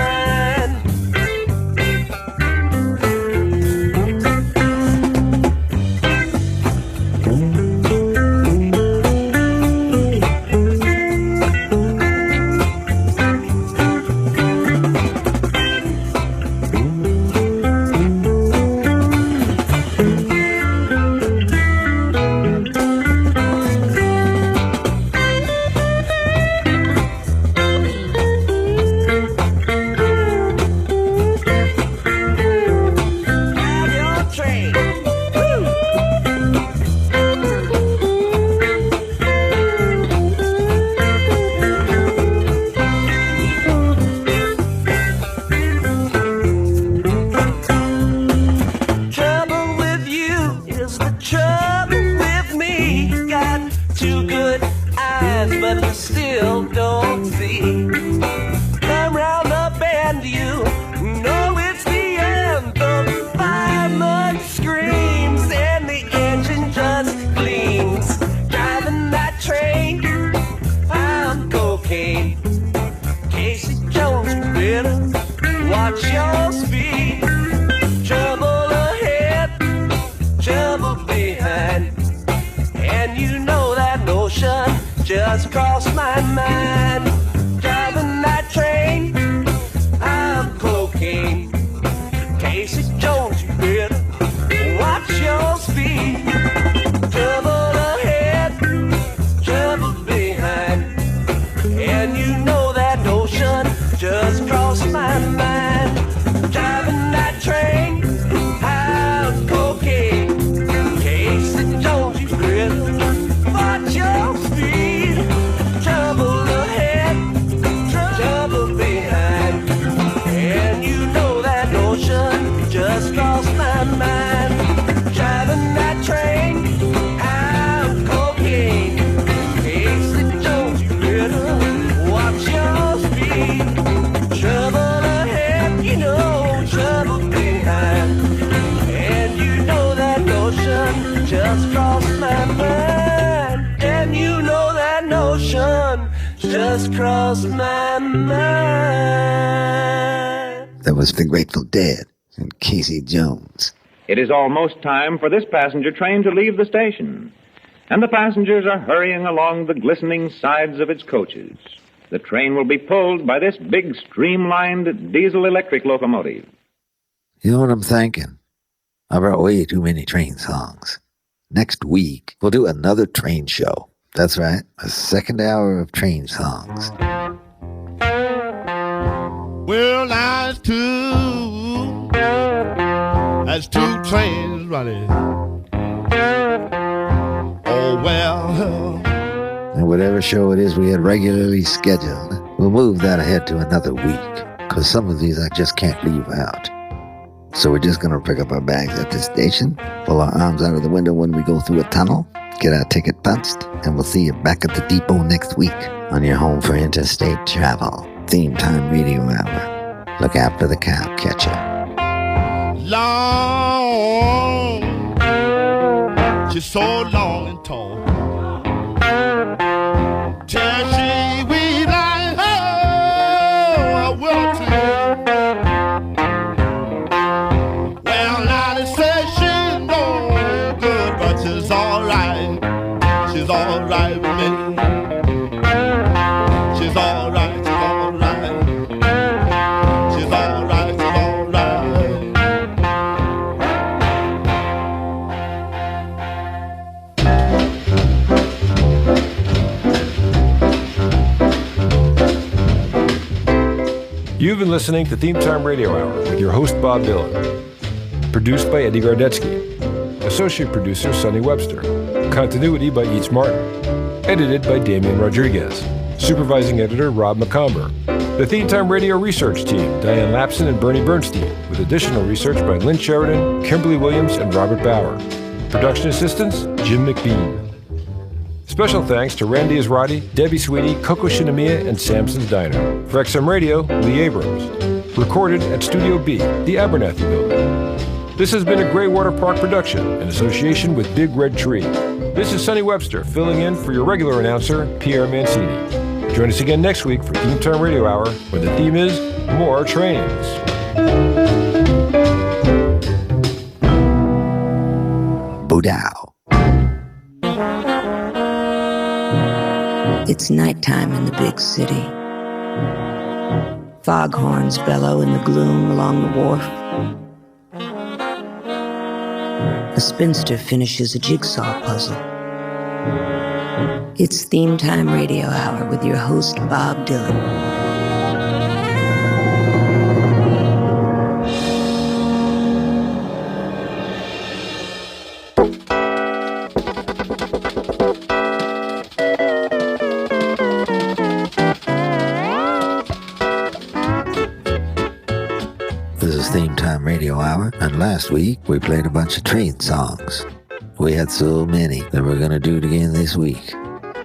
Watch your speed. Trouble ahead, trouble behind. And you know that notion just crossed my mind. Driving that train, I'm cocaine. Casey Jones, you better watch your speed. Trouble ahead, trouble behind. And you know that notion just crossed my mind. Driving that train, I'm cocaine. Casey Jones, you better watch your speed. Trouble ahead. notion just crossed my mind. That was the Grateful Dead and Casey Jones. It is almost time for this passenger train to leave the station, and the passengers are hurrying along the glistening sides of its coaches. The train will be pulled by this big streamlined diesel-electric locomotive. You know what I'm thinking? I wrote way too many train songs. Next week, we'll do another train show. That's right, a second hour of train songs. Well, that's two trains running. Oh, well. And whatever show it is we had regularly scheduled, we'll move that ahead to another week, because some of these I just can't leave out. So we're just going to pick up our bags at this station, pull our arms out of the window when we go through a tunnel, get our ticket punched, and we'll see you back at the depot next week on your home for interstate travel. Theme Time Radio Hour. Look after the cow catcher. Long, just so long and tall. Till she weave like a willow tree. Well, now they say she's no good, but she's alright. She's alright with me. She's alright, she's alright. She's alright, she's alright. You've been listening to Theme Time Radio Hour with your host, Bob Dylan. Produced by Eddie Gardetsky. Associate producer, Sonny Webster. Continuity by Eats Martin. Edited by Damian Rodriguez. Supervising editor, Rob McComber. The Theme Time Radio Research Team, Diane Lapson and Bernie Bernstein, with additional research by Lynn Sheridan, Kimberly Williams, and Robert Bauer. Production assistants, Jim McBean. Special thanks to Randy Azrati, Debbie Sweetie, Coco Shinomiya, and Samson's Diner. For XM Radio, Lee Abrams. Recorded at Studio B, the Abernathy Building. This has been a Greywater Park production in association with Big Red Tree. This is Sonny Webster, filling in for your regular announcer, Pierre Mancini. Join us again next week for Theme Time Radio Hour, where the theme is More Trains. Bodow. It's nighttime in the big city. Foghorns bellow in the gloom along the wharf. A spinster finishes a jigsaw puzzle. It's Theme Time Radio Hour with your host, Bob Dylan. Theme Time Radio Hour, and last week we played a bunch of train songs. We had so many that we're gonna do it again this week.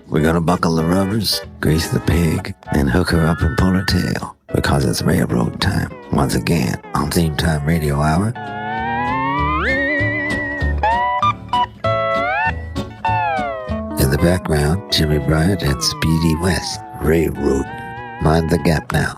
We're gonna buckle the rubbers, grease the pig, and hook her up and pull her tail, because it's railroad time, once again, on Theme Time Radio Hour. In the background, Jimmy Bryant and Speedy West, railroad. Mind the gap now.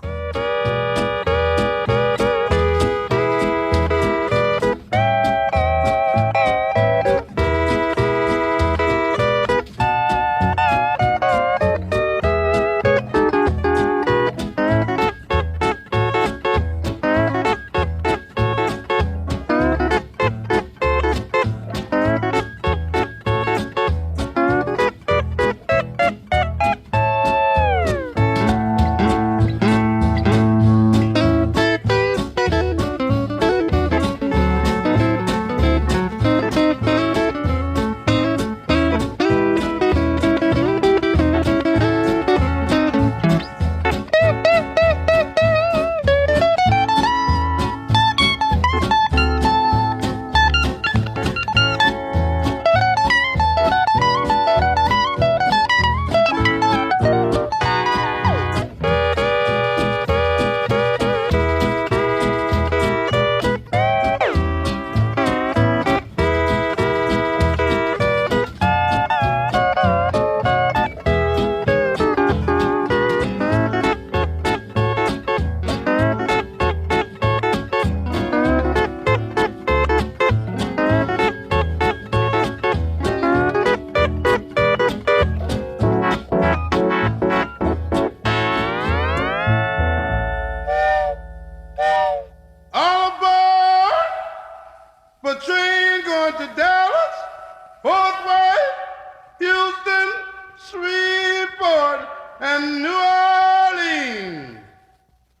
Newport and New Orleans.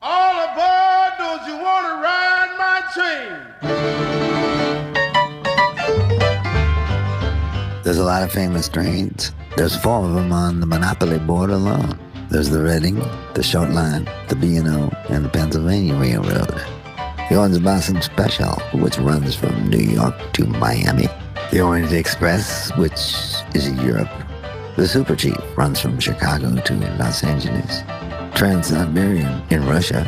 All aboard, don't you want to ride my train? There's a lot of famous trains. There's 4 of them on the Monopoly board alone. There's the Reading, the Short Line, the B&O, and the Pennsylvania Railroad. The Orange Blossom Special, which runs from New York to Miami. The Orient Express, which is in Europe. The Super Chief runs from Chicago to Los Angeles. Trans-Siberian in Russia.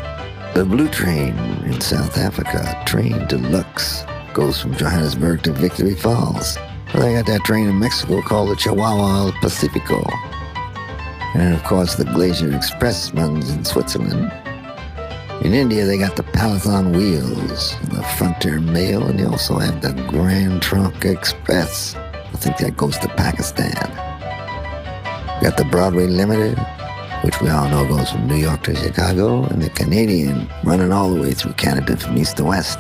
The Blue Train in South Africa. Train Deluxe goes from Johannesburg to Victory Falls. Well, they got that train in Mexico called the Chihuahua El Pacifico. And of course, the Glacier Express runs in Switzerland. In India, they got the Palathon Wheels, the Frontier Mail, and they also have the Grand Trunk Express. I think that goes to Pakistan. Got the Broadway Limited, which we all know goes from New York to Chicago, and the Canadian running all the way through Canada from east to west.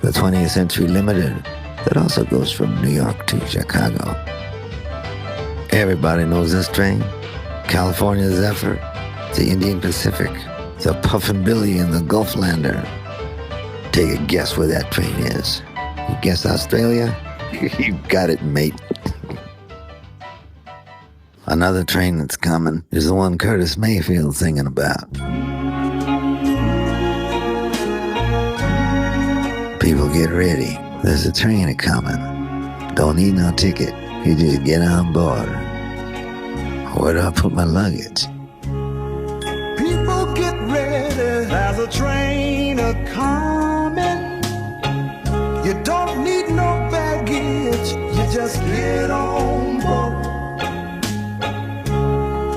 The 20th Century Limited, that also goes from New York to Chicago. Everybody knows this train. California Zephyr, the Indian Pacific, the Puffin Billy and the Gulflander. Take a guess where that train is. You guess Australia? You got it, mate. Another train that's coming is the one Curtis Mayfield's singing about. People get ready. There's a train a-coming. Don't need no ticket. You just get on board. Where do I put my luggage? People get ready. There's a train a-coming. You don't need no baggage. You just get on board.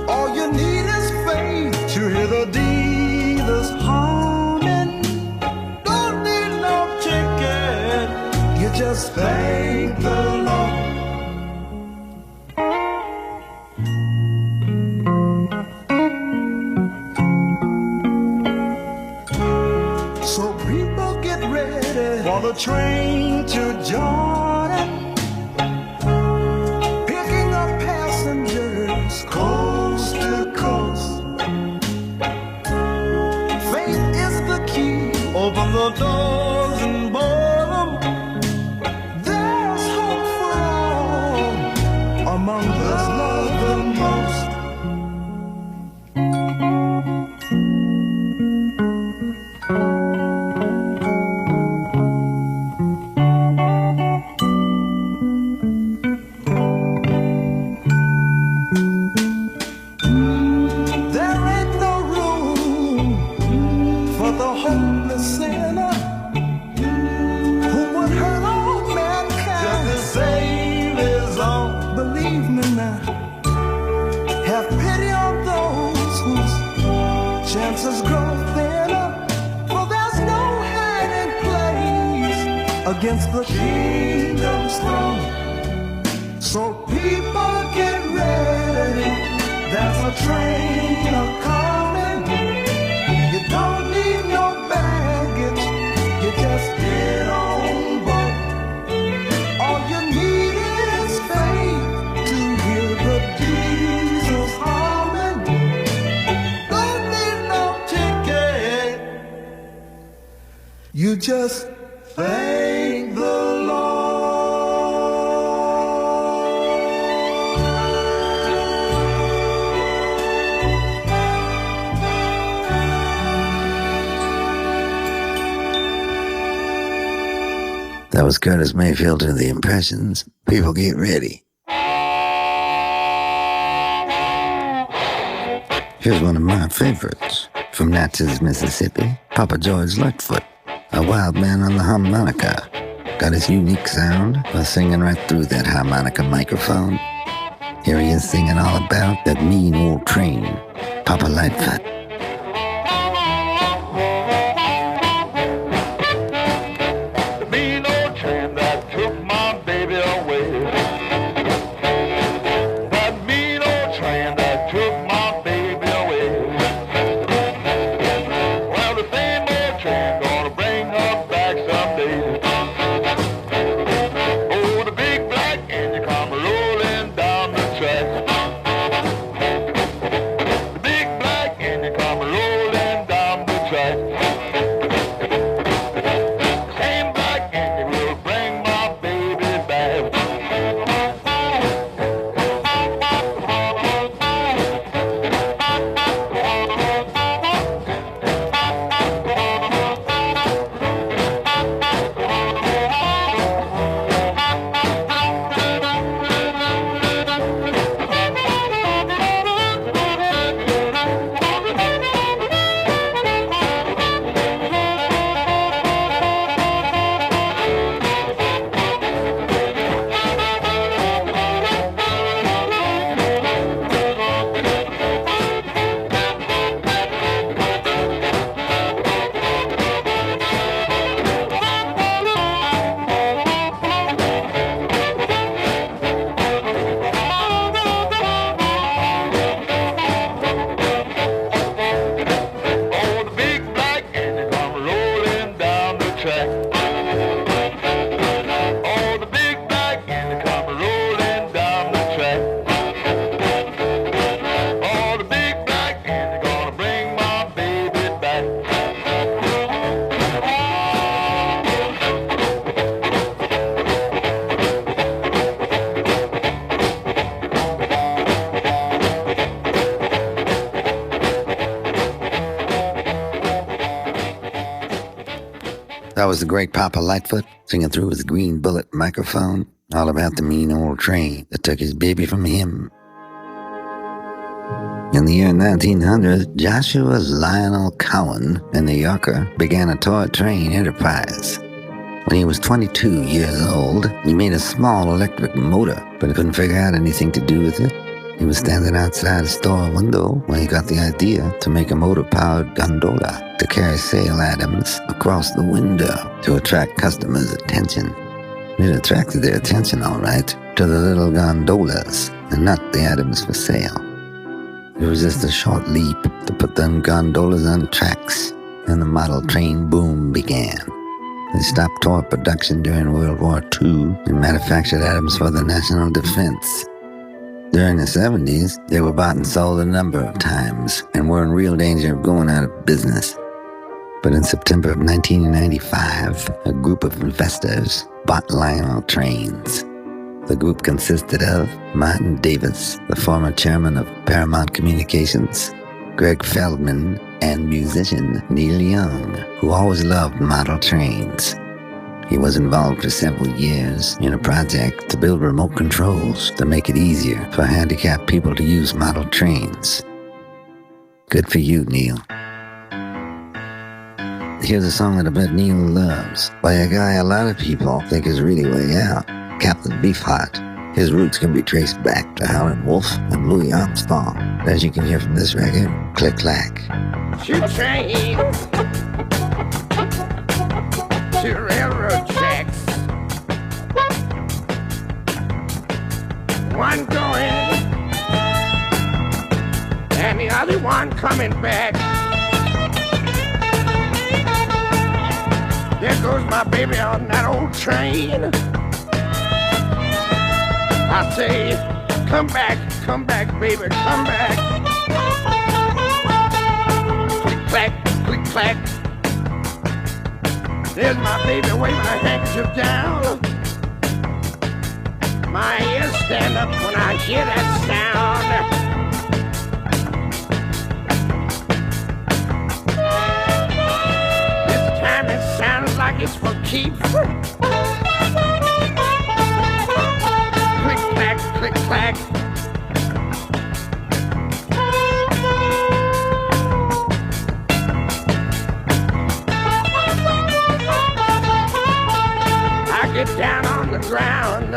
All you need is faith to hear the dealers humming. Don't need no ticket. You just thank the Lord. So people get ready for the train to Jordan, picking up passengers coast to coast. Faith is the key. Open the doors and board them. There's hope for all among those loved the most. There ain't no room for the hopeless sinner who would hurt all mankind just to save his own. Believe me now, have pity on those whose chances grow thinner, for there's no hiding place against the kingdom's throne. So people get ready. There's a train a-coming. You don't need no baggage. You just get on board. All you need is faith to hear the diesels humming. Don't need no ticket. You just thank the Lord. That was Curtis Mayfield and the Impressions. People get ready. Here's one of my favorites. From Natchez, Mississippi, Papa George Lightfoot, a wild man on the harmonica. Got his unique sound by singing right through that harmonica microphone. Here he is singing all about that mean old train, Papa Lightfoot. That was the great Papa Lightfoot singing through his green bullet microphone all about the mean old train that took his baby from him. In the year 1900, Joshua Lionel Cowan, a New Yorker, began a toy train enterprise. When he was 22 years old, he made a small electric motor, but he couldn't figure out anything to do with it. He was standing outside a store window when he got the idea to make a motor-powered gondola to carry sale items across the window to attract customers' attention. It attracted their attention, all right, to the little gondolas and not the items for sale. It was just a short leap to put them gondolas on tracks, and the model train boom began. They stopped toy production during World War II and manufactured items for the national defense. During the 70s, they were bought and sold a number of times and were in real danger of going out of business. But in September of 1995, a group of investors bought Lionel Trains. The group consisted of Martin Davis, the former chairman of Paramount Communications, Greg Feldman, and musician Neil Young, who always loved model trains. He was involved for several years in a project to build remote controls to make it easier for handicapped people to use model trains. Good for you, Neil. Here's a song that I bet Neil loves, by a guy a lot of people think is really way out, Captain Beefheart. His roots can be traced back to Howlin' Wolf and Louis Armstrong. As you can hear from this record, Click Clack. Two trains, two railroad tracks, one going and the other one coming back. There goes my baby on that old train. I say, come back, baby, come back. Click, clack. There's my baby waving her handkerchief down. My ears stand up when I hear that sound. This time it sounds like it's for keeps. Click, clack. I get down on the ground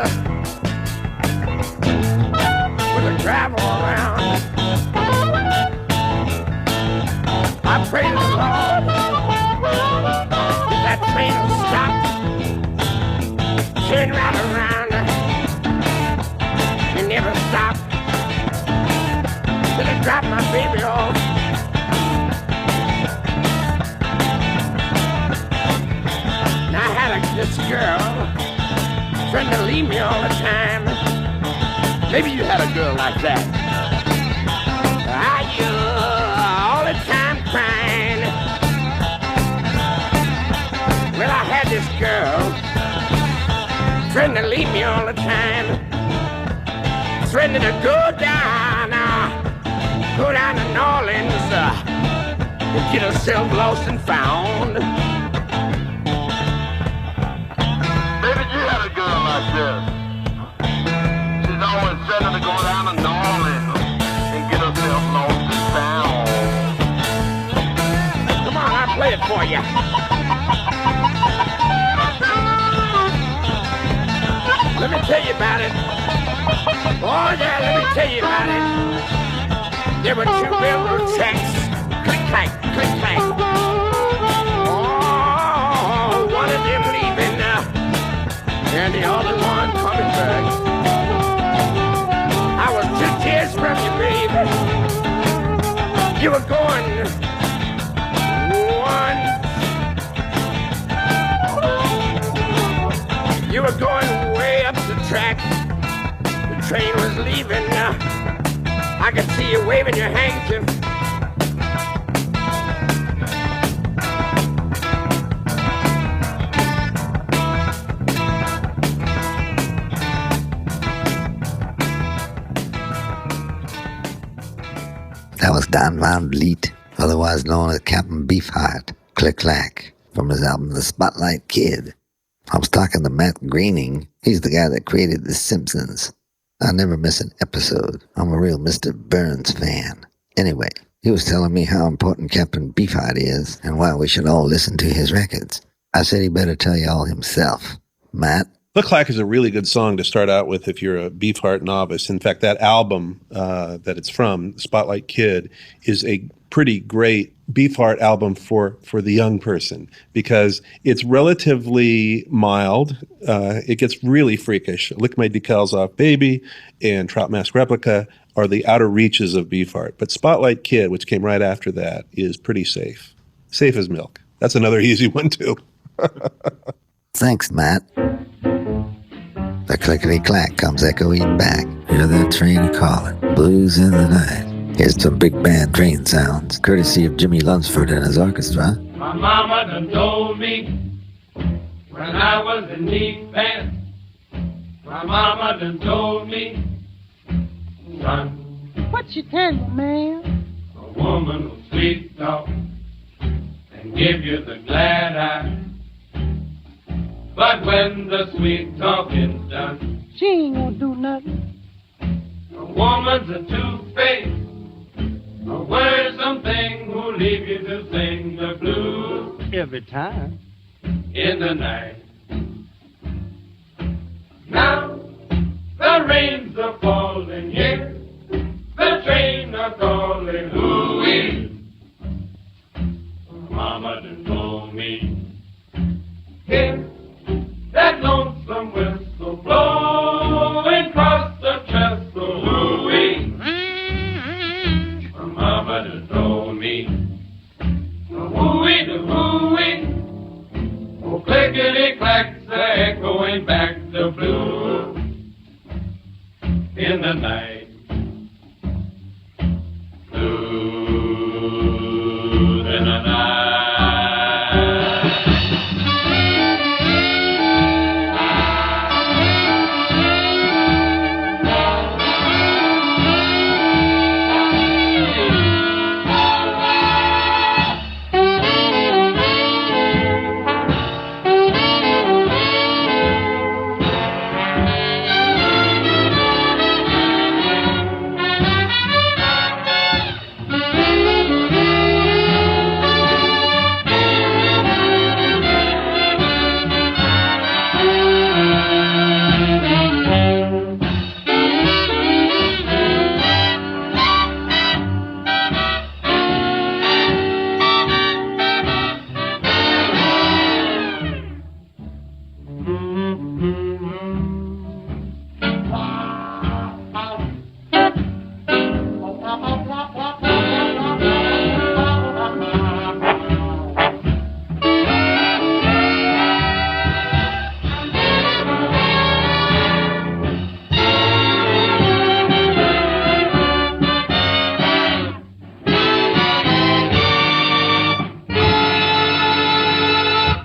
with the gravel around. I pray to the Lord that train will stop, turn right around. Never stop till I drop my baby off. Now I had this girl trying to leave me all the time. Maybe you had a girl like that. You all the time crying. Well, I had this girl trying to leave me all the time. Threatening to go down to New Orleans and get herself lost and found. Baby, you had a girl like this. She's always threatening to go down to New Orleans and get herself lost and found. Come on, I'll play it for you. Let me tell you about it. Oh yeah, let me tell you about it. There were two railroad tracks. Click, clack, click, clack. Oh, one of them leaving and the other one coming back. I was 2 tears from you, baby. You were going one. You were going way up the track. The train was leaving. I could see you waving your handkerchief. That was Don Van Vliet, otherwise known as Captain Beefheart, Click Clack. from his album The Spotlight Kid. I was talking to Matt Groening. He's the guy that created The Simpsons. I never miss an episode. I'm a real Mr. Burns fan. Anyway, he was telling me how important Captain Beefheart is and why we should all listen to his records. I said he better tell you all himself. Matt? Look Like is a really good song to start out with if you're a Beefheart novice. In fact, that album that it's from, Spotlight Kid, is a pretty great Beefheart album for the young person because it's relatively mild. It gets really freakish. Lick My Decals Off Baby and Trout Mask Replica are the outer reaches of Beefheart. But Spotlight Kid, which came right after that, is pretty safe. Safe as milk. That's another easy one, too. Thanks, Matt. The clickety-clack comes echoing back. Hear that train calling. Blues in the night. Here's some big band train sounds, courtesy of Jimmy Lunsford and his orchestra. My mama done told me when I was in knee pants. My mama done told me, son, what you tell you, man? a woman will sweet talk and give you the glad eye. But when the sweet talking's done, She ain't gonna do nothing. a woman's a two-faced, a worrisome thing who'll leave you to sing the blues Every time. in the night. Now the rains are falling here, the train are calling, ooh-wee. Mama done told me, hear that lonesome whistle blowing across the trestle, ooh-wee. Mama done told me, ooh-wee, the ooh-wee. Oh, clickety-clacks are echoing back the blues in the night. Blues in the night.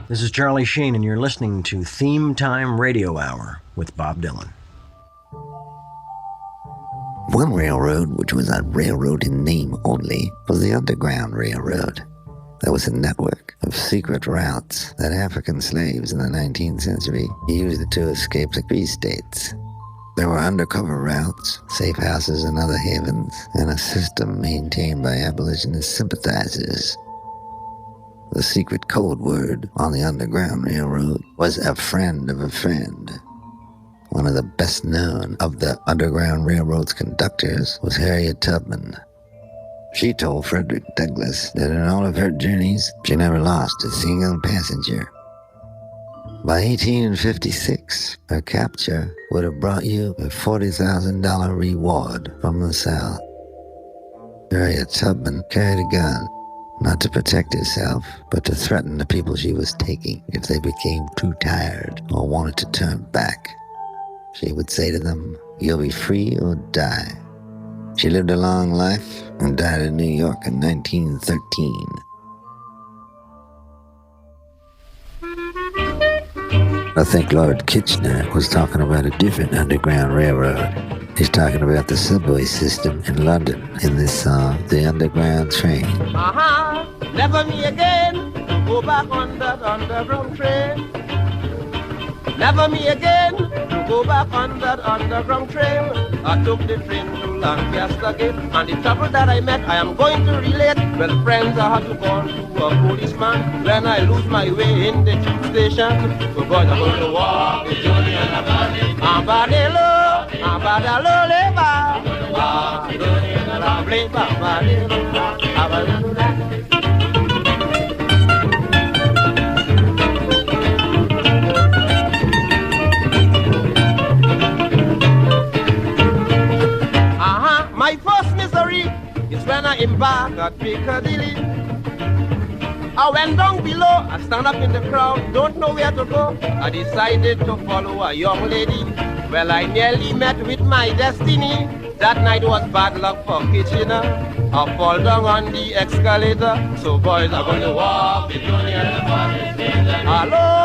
This is Charlie Sheen, and you're listening to Theme Time Radio Hour with Bob Dylan. One railroad, which was a railroad in name only, was the Underground Railroad. There was a network of secret routes that African slaves in the 19th century used to escape the free states. There were undercover routes, safe houses and other havens, and a system maintained by abolitionist sympathizers. The secret code word on the Underground Railroad was a friend of a friend. One of the best known of the Underground Railroad's conductors was Harriet Tubman. She told Frederick Douglass that in all of her journeys, she never lost a single passenger. By 1856, her capture would have brought you a $40,000 reward from the South. Harriet Tubman carried a gun, not to protect herself, but to threaten the people she was taking if they became too tired or wanted to turn back. She would say to them, "You'll be free or die." She lived a long life and died in New York in 1913. I think Lord Kitchener was talking about a different Underground Railroad. He's talking about the subway system in London in this song, The Underground Train. Never me again. go back on that underground train. Never me again to go back on that underground train. I took the train to Lancaster Gate, and the trouble that I met I am going to relate. Well, friends, I had to call to a policeman when I lose my way in the tube station. So boys, I'm going to walk the journey and Abadelo, Abadalo, Leba, my first misery is when I embark at Piccadilly. I went down below, I stand up in the crowd, don't know where to go. I decided to follow a young lady. Well, I nearly met with my destiny. That night was bad luck for Kitchener. I fall down on the escalator. So boys are going to walk the journey and the party. Hello.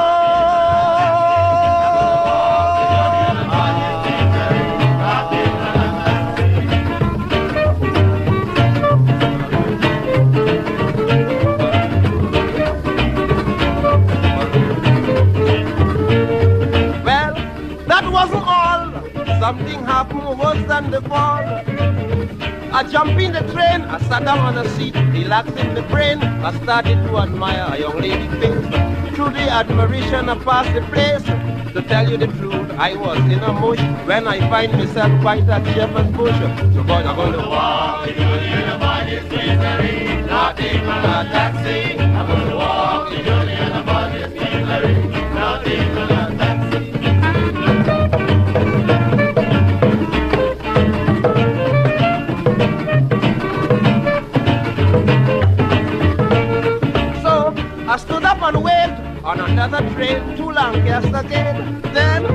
Something happened worse than the fall. I jumped in the train, I sat down on a seat, relaxing the brain. I started to admire a young lady's face. Through the admiration I passed the place. To tell you the truth, I was in a mush when I find myself quite at Shepherd's Bush. So boys, I'm going to walk the journey in a body scenery, not take a taxi. I'm going to walk the journey in a body scenery, not take a taxi. I stood up and waved on another train to Lancaster Gate. Then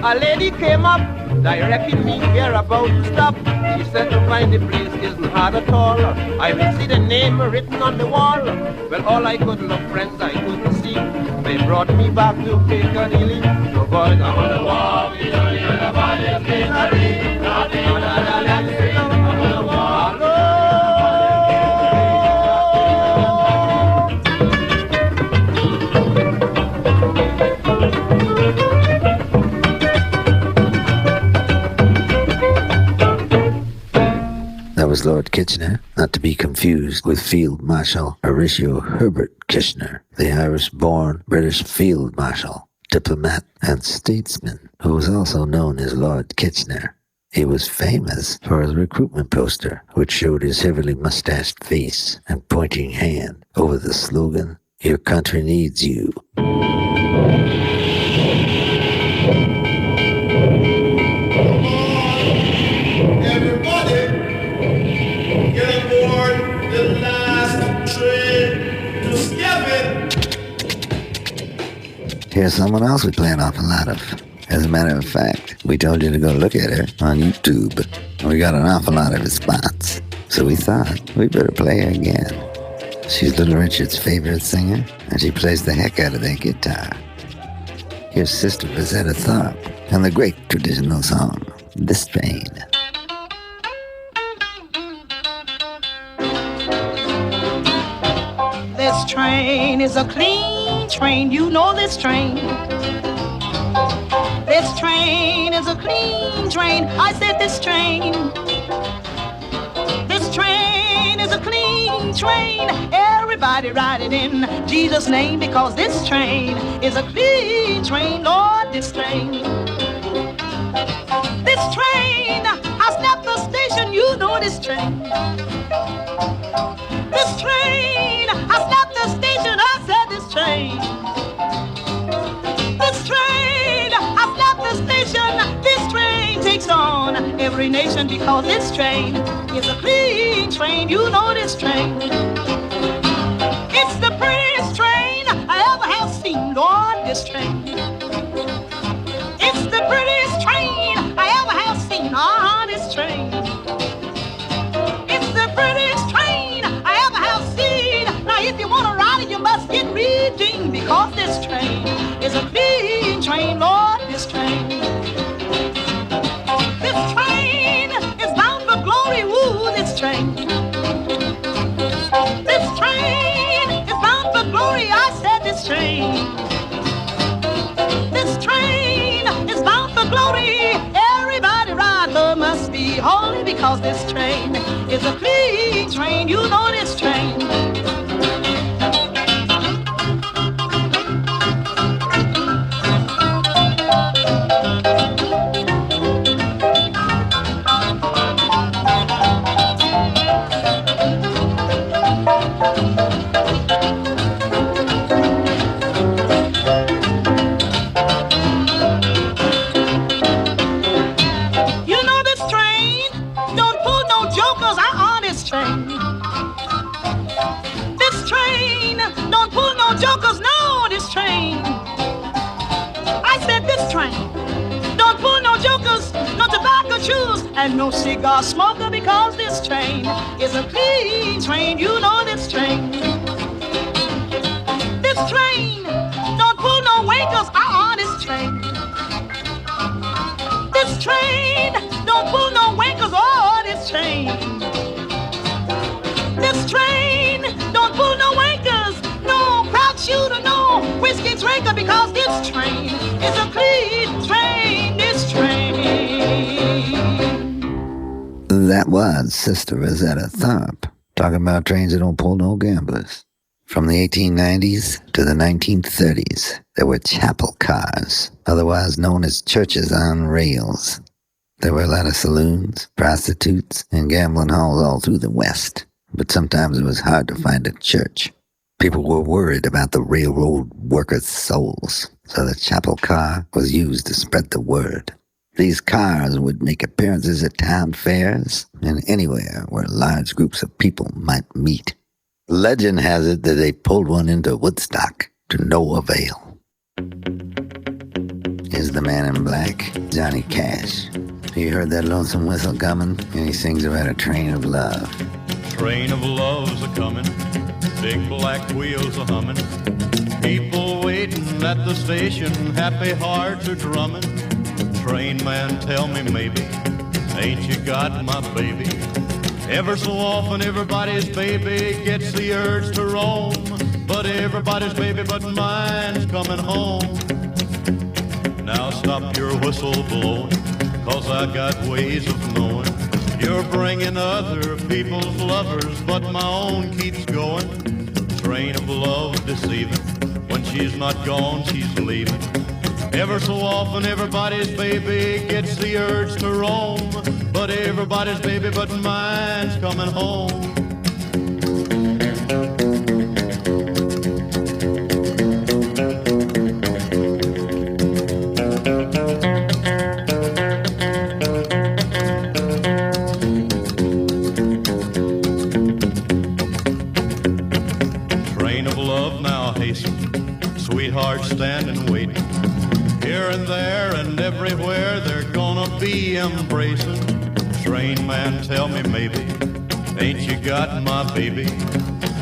a lady came up, directing me where about to stop. She said to find the place isn't hard at all. I will see the name written on the wall. Well, all I could look, friends, I couldn't see. They brought me back to Piccadilly. So boys, I'm on the walk, the journey and the body, Piccadilly, nothing on the left, I'm on the walk. That was Lord Kitchener, not to be confused with Field Marshal Horatio Herbert Kitchener, the Irish-born British Field Marshal, diplomat, and statesman, who was also known as Lord Kitchener. He was famous for his recruitment poster, which showed his heavily mustached face and pointing hand over the slogan, "Your country needs you." Here's someone else we play an awful lot of. As a matter of fact, we told you to go look at her on YouTube, and we got an awful lot of response. So we thought we better play her again. She's Little Richard's favorite singer, and she plays the heck out of that guitar. Here's Sister Rosetta Tharpe and the great traditional song, This Train. This train is a clean train, you know this train. This train is a clean train, I said this train. This train is a clean train, everybody ride it in Jesus' name, because this train is a clean train, Lord, this train. This train has left the station, you know this train. This train has left the station, I said this train. This train has left the station, this train takes on every nation, because this train is a clean train, you know this train. It's the prettiest train I ever have seen, Lord, this train. It's the prettiest train I ever have seen, this train. It's the prettiest train I ever have seen. Now if you want to ride it, you must get redeemed, because this train is a clean train, Lord, this train. This train is bound for glory, woo, this train. This train is bound for glory, I because this train is a clean train. You know this train. Jokers know this train. I said this train don't pull no jokers, no tobacco chews, and no cigar smoker because this train is a clean train. You know this train. This train don't pull no wakers. This train. This train don't pull no wakers. This train. This train don't pull no wakers. Shooter, no whiskey drinker, because this train is a clean train. This train. That was Sister Rosetta Tharpe talking about trains that don't pull no gamblers. From the 1890s to the 1930s, there were chapel cars, otherwise known as churches on rails. There were a lot of saloons, prostitutes, and gambling halls all through the West, but sometimes it was hard to find a church. People were worried about the railroad workers' souls, so the chapel car was used to spread the word. These cars would make appearances at town fairs and anywhere where large groups of people might meet. Legend has it that they pulled one into Woodstock to no avail. Here's the man in black, Johnny Cash. He heard that lonesome whistle coming, and he sings about a train of love. Train of love's a-comin', big black wheels a-hummin', people waiting at the station, happy hearts are drumming. Train man, tell me maybe, ain't you got my baby? Ever so often everybody's baby gets the urge to roam, but everybody's baby but mine's coming home. Now stop your whistle blowing, 'cause I got ways of knowing you're bringing other people's lovers, but my own keeps going. Train of love deceiving, when she's not gone, she's leaving. Ever so often everybody's baby gets the urge to roam, but everybody's baby but mine's coming home. Sweethearts standing waiting, here and there and everywhere they're gonna be embracing. Train man, tell me maybe, ain't you got my baby?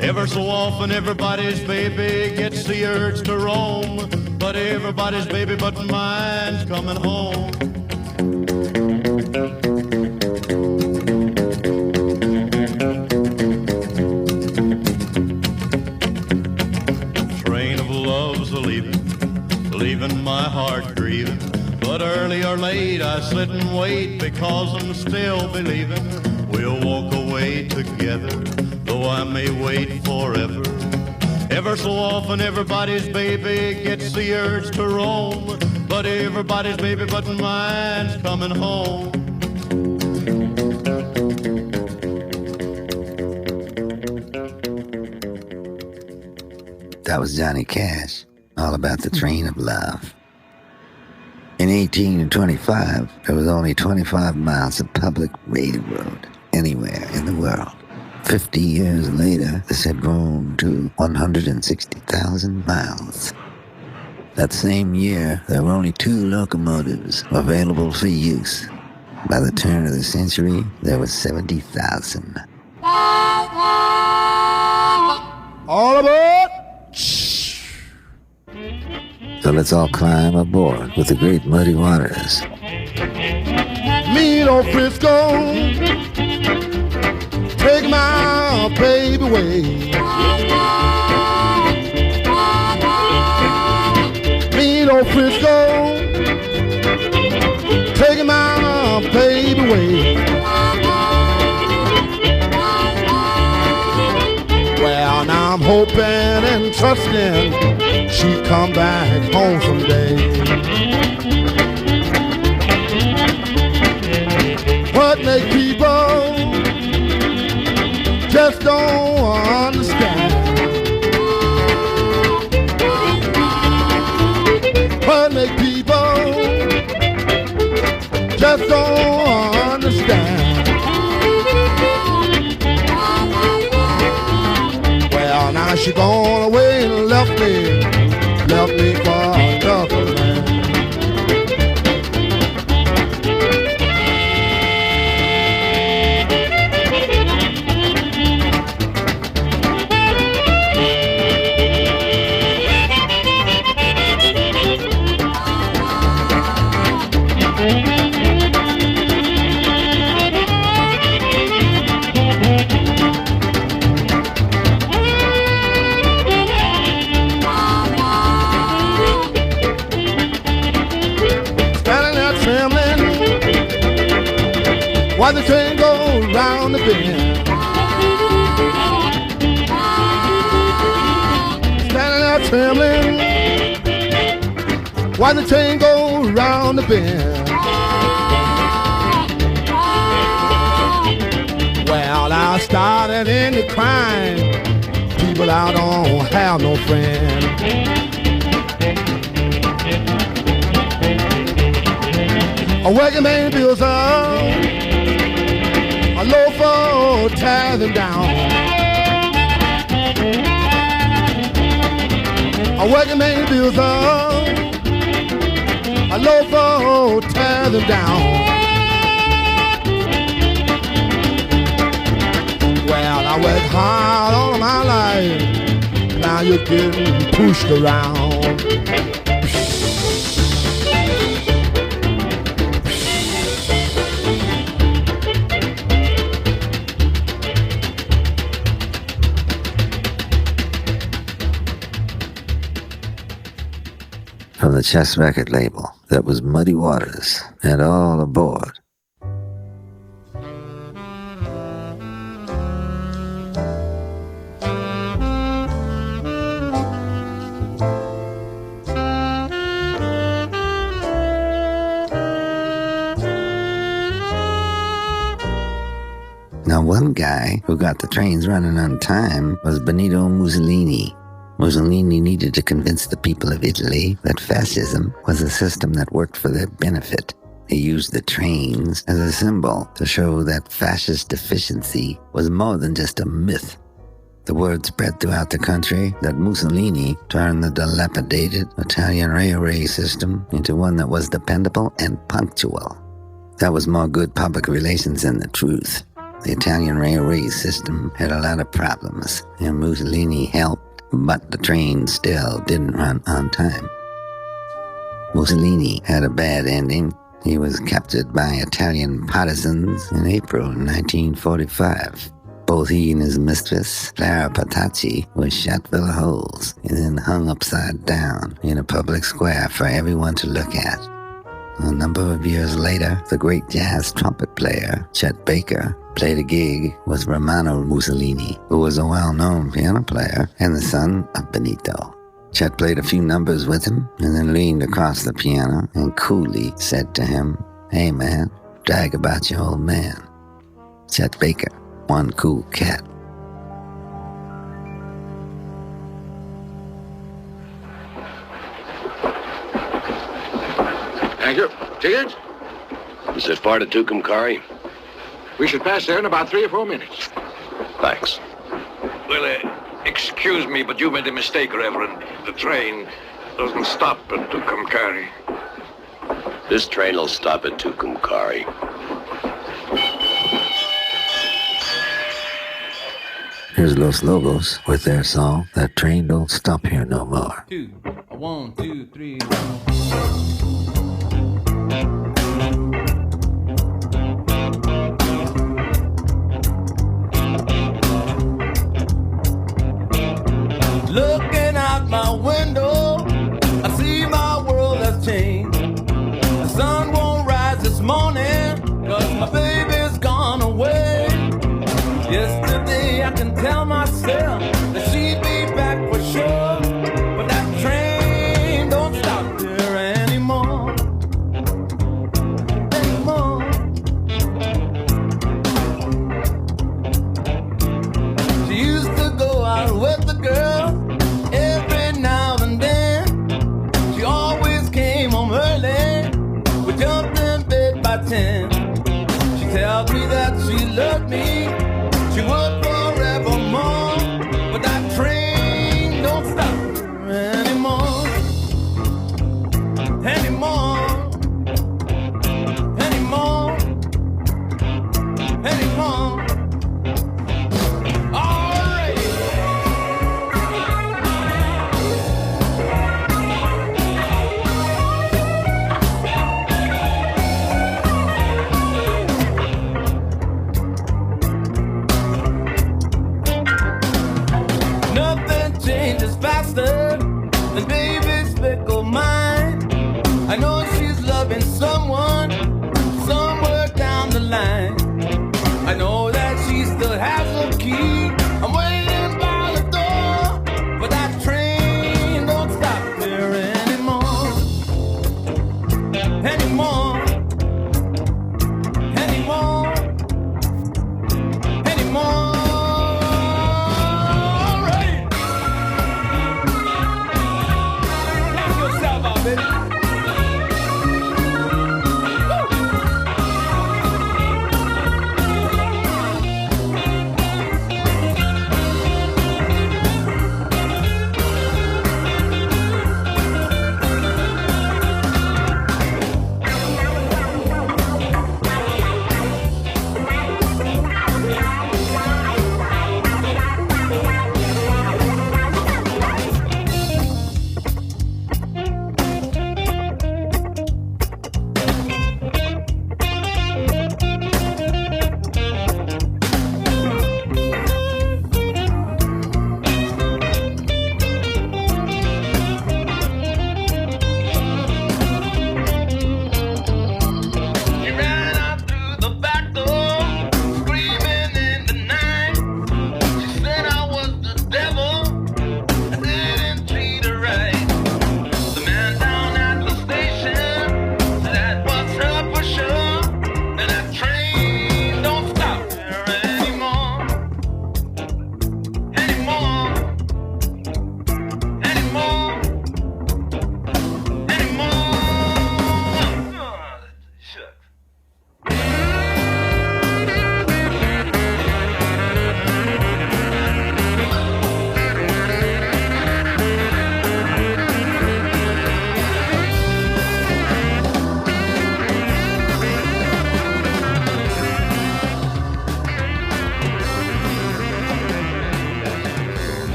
Ever so often everybody's baby gets the urge to roam, but everybody's baby but mine's coming home. Leaving my heart grieving, but early or late I sit and wait, because I'm still believing we'll walk away together, though I may wait forever. Ever so often everybody's baby gets the urge to roam, but everybody's baby but mine's coming home. That was Johnny Cash, all about the train of love. In 1825, there was only 25 miles of public railroad anywhere in the world. 50 years later, this had grown to 160,000 miles. That same year, there were only 2 locomotives available for use. By the turn of the century, there were 70,000. All aboard! So let's all climb aboard with the great muddy waters. Me no Frisco, take my baby away. Me no Frisco, take my baby away. I'm hoping and trusting she come back home someday. What make people just don't understand? What make people just don't understand? Well, now she gone away and left me for another man. While the train goes round the bend, standing there trembling. While the train goes round the bend. Well, I started into crying. People, I don't have no friend. A working man builds up, a loafer tears them down. A working man builds up, a loafer tears them down. Well, I worked hard all of my life, now you're getting pushed around. From the Chess record label, that was Muddy Waters and All Aboard. Now, one guy who got the trains running on time was Benito Mussolini. Mussolini needed to convince the people of Italy that fascism was a system that worked for their benefit. He used the trains as a symbol to show that fascist efficiency was more than just a myth. The word spread throughout the country that Mussolini turned the dilapidated Italian railway system into one that was dependable and punctual. That was more good public relations than the truth. The Italian railway system had a lot of problems, and Mussolini helped, but the train still didn't run on time. Mussolini had a bad ending. He was captured by Italian partisans in April 1945. Both he and his mistress, Clara Petacci, were shot full of holes and then hung upside down in a public square for everyone to look at. A number of years later, the great jazz trumpet player, Chet Baker, played a gig with Romano Mussolini, who was a well-known piano player and the son of Benito. Chet played a few numbers with him and then leaned across the piano and coolly said to him, "Hey man, brag about your old man." Chet Baker, one cool cat. Thank you. Tickets? Is this part of Tucumcari? We should pass there in about 3 or 4 minutes. Thanks. Well, excuse me, but you made a mistake, Reverend. The train doesn't stop at Tucumcari. This train will stop at Tucumcari. Here's Los Lobos with their song, "That Train Don't Stop Here No More." 2, 1, 2, 3. Looking out my window, I see my world has changed. The sun won't rise this morning, 'cause my baby's gone away. Yesterday I can tell myself that she'd be with the girl every now and then. She always came home early. We jumped in bed by 10. She tells me that she loved me. She would forevermore. But that train don't stop anymore. Anymore. Anymore. Anymore. Changes faster than baby's fickle mind. I know she's loving someone somewhere down the line. I know that she still has a key. I'm waiting by the door, but that train don't stop here anymore. Anymore. Anymore. Anymore.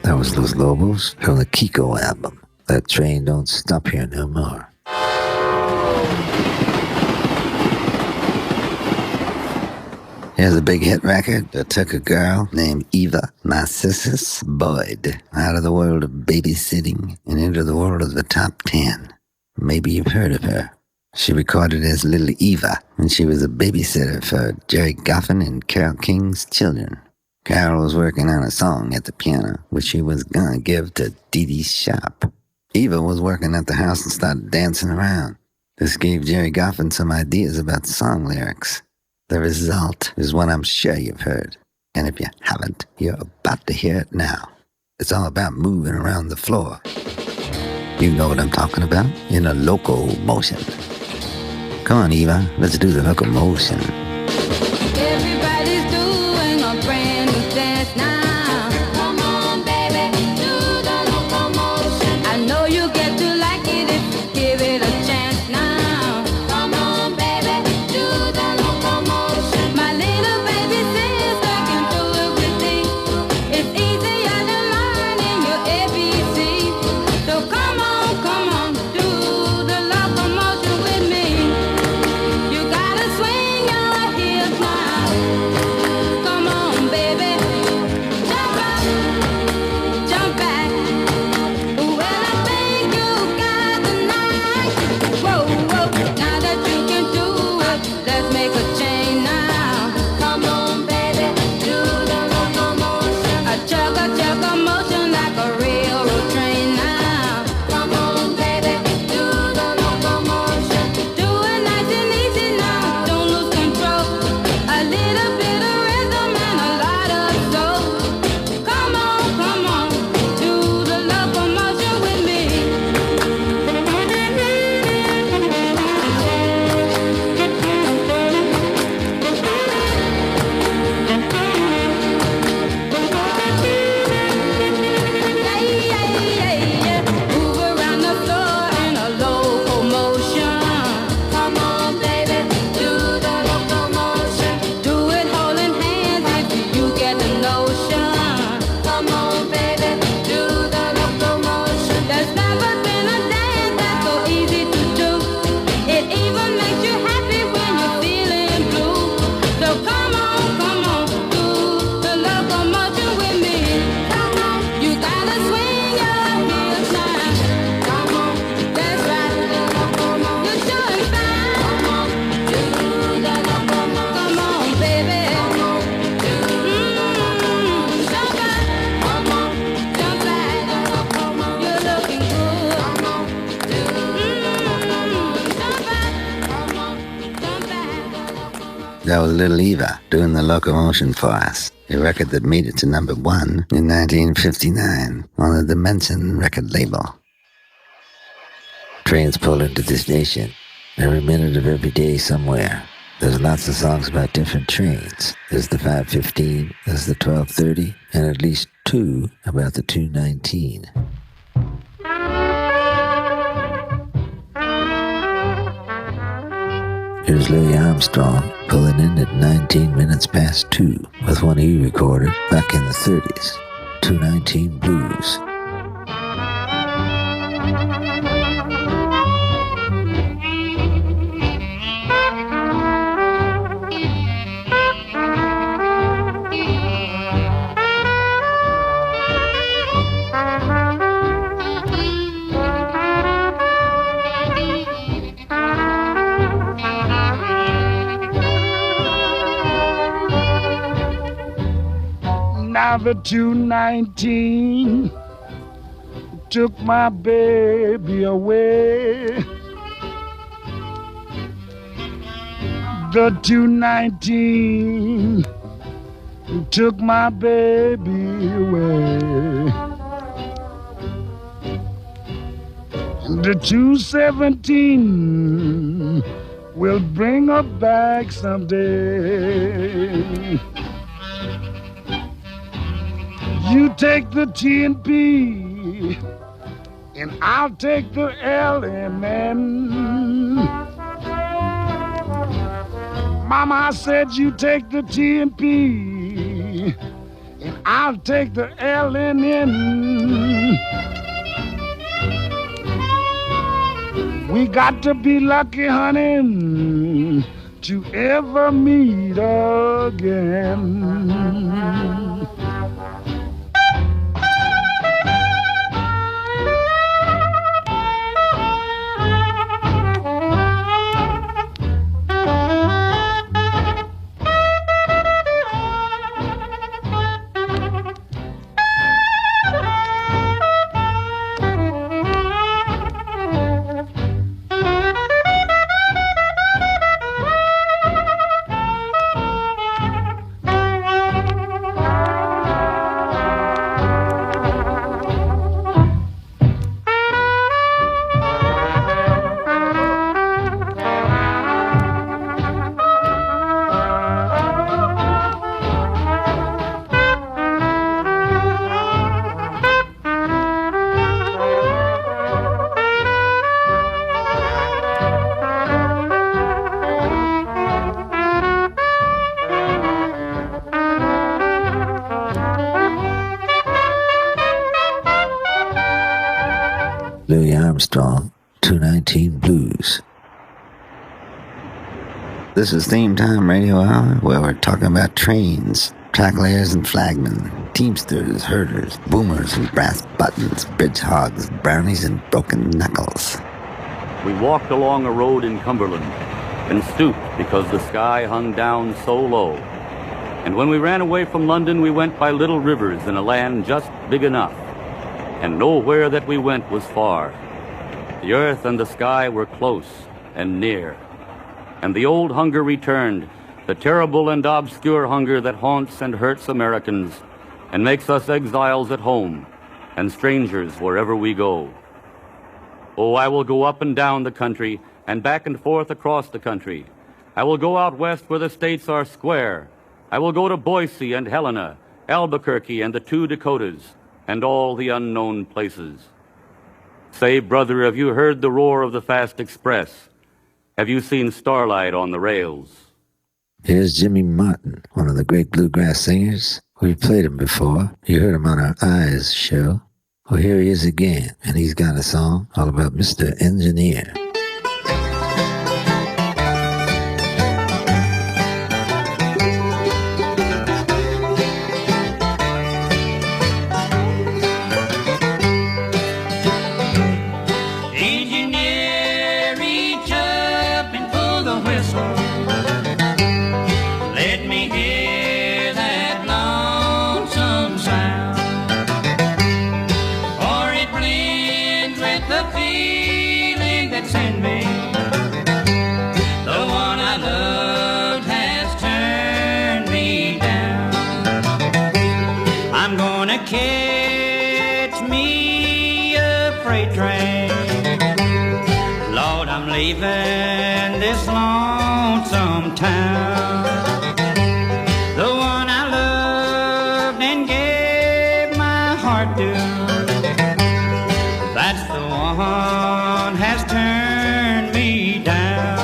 That was Los Lobos from the Kiko album. That train don't stop here no more. Here's a big hit record that took a girl named Eva Narcissus Boyd out of the world of babysitting and into the world of the top 10. Maybe you've heard of her. She recorded as Little Eva when she was a babysitter for Jerry Goffin and Carole King's children. Carol was working on a song at the piano, which she was gonna give to Dee Dee's shop. Eva was working at the house and started dancing around. This gave Jerry Goffin some ideas about song lyrics. The result is one I'm sure you've heard. And if you haven't, you're about to hear it now. It's all about moving around the floor. You know what I'm talking about? In a locomotion. Come on, Eva, let's do the locomotion. Everybody's doing a brand new dance now. Come on, baby, do the locomotion. I know you get to like it if you give it a chance now. Come on, baby, do the locomotion. My little baby sister can do it with me. It's easier than learning your ABC. So come on, do the locomotion with me. You gotta swing your that was Little Eva doing the locomotion for us, a record that made it to number 1 in 1959 on the Dimension record label. Trains pull into the station every minute of every day somewhere. There's lots of songs about different trains. There's the 5:15, there's the 12:30, and at least 2 about the 2:19. Here's Louis Armstrong pulling in at 19 minutes past 2 with one he recorded back in the 30s, 219 Blues. Now the 219 took my baby away. The 219 took my baby away. And the 217 will bring her back someday. You take the T and P, and I'll take the L and N. Mama, I said you take the T and P, and I'll take the L and N. We got to be lucky, honey, to ever meet again. Louis Armstrong, 219 Blues. This is Theme Time Radio Hour, where we're talking about trains, track layers and flagmen, teamsters, herders, boomers and brass buttons, bridge hogs, brownies and broken knuckles. We walked along a road in Cumberland and stooped because the sky hung down so low. And when we ran away from London, we went by little rivers in a land just big enough. And nowhere that we went was far. The earth and the sky were close and near. And the old hunger returned, the terrible and obscure hunger that haunts and hurts Americans and makes us exiles at home and strangers wherever we go. Oh, I will go up and down the country and back and forth across the country. I will go out west where the states are square. I will go to Boise and Helena, Albuquerque and the 2 Dakotas, and all the unknown places. Say, brother, have you heard the roar of the fast express? Have you seen starlight on the rails? Here's Jimmy Martin, one of the great bluegrass singers. We've played him before. You heard him on our Eyes show. Well, here he is again, and he's got a song all about Mr. Engineer. The feeling that I'm gonna catch me a freight train. Lord, I'm leaving this lonesome town. The one I loved and gave my heart to, that's the one has turned me down.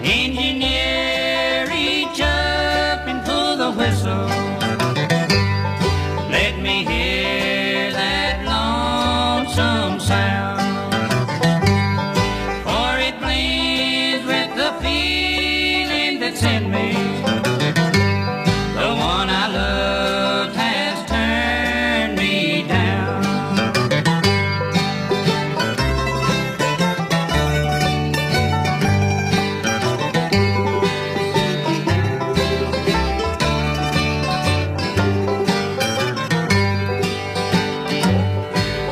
Engineer, reach up and pull the whistle. Let me hear that lonesome sound. For it blends with the feeling that's in me. The one I loved has turned me down.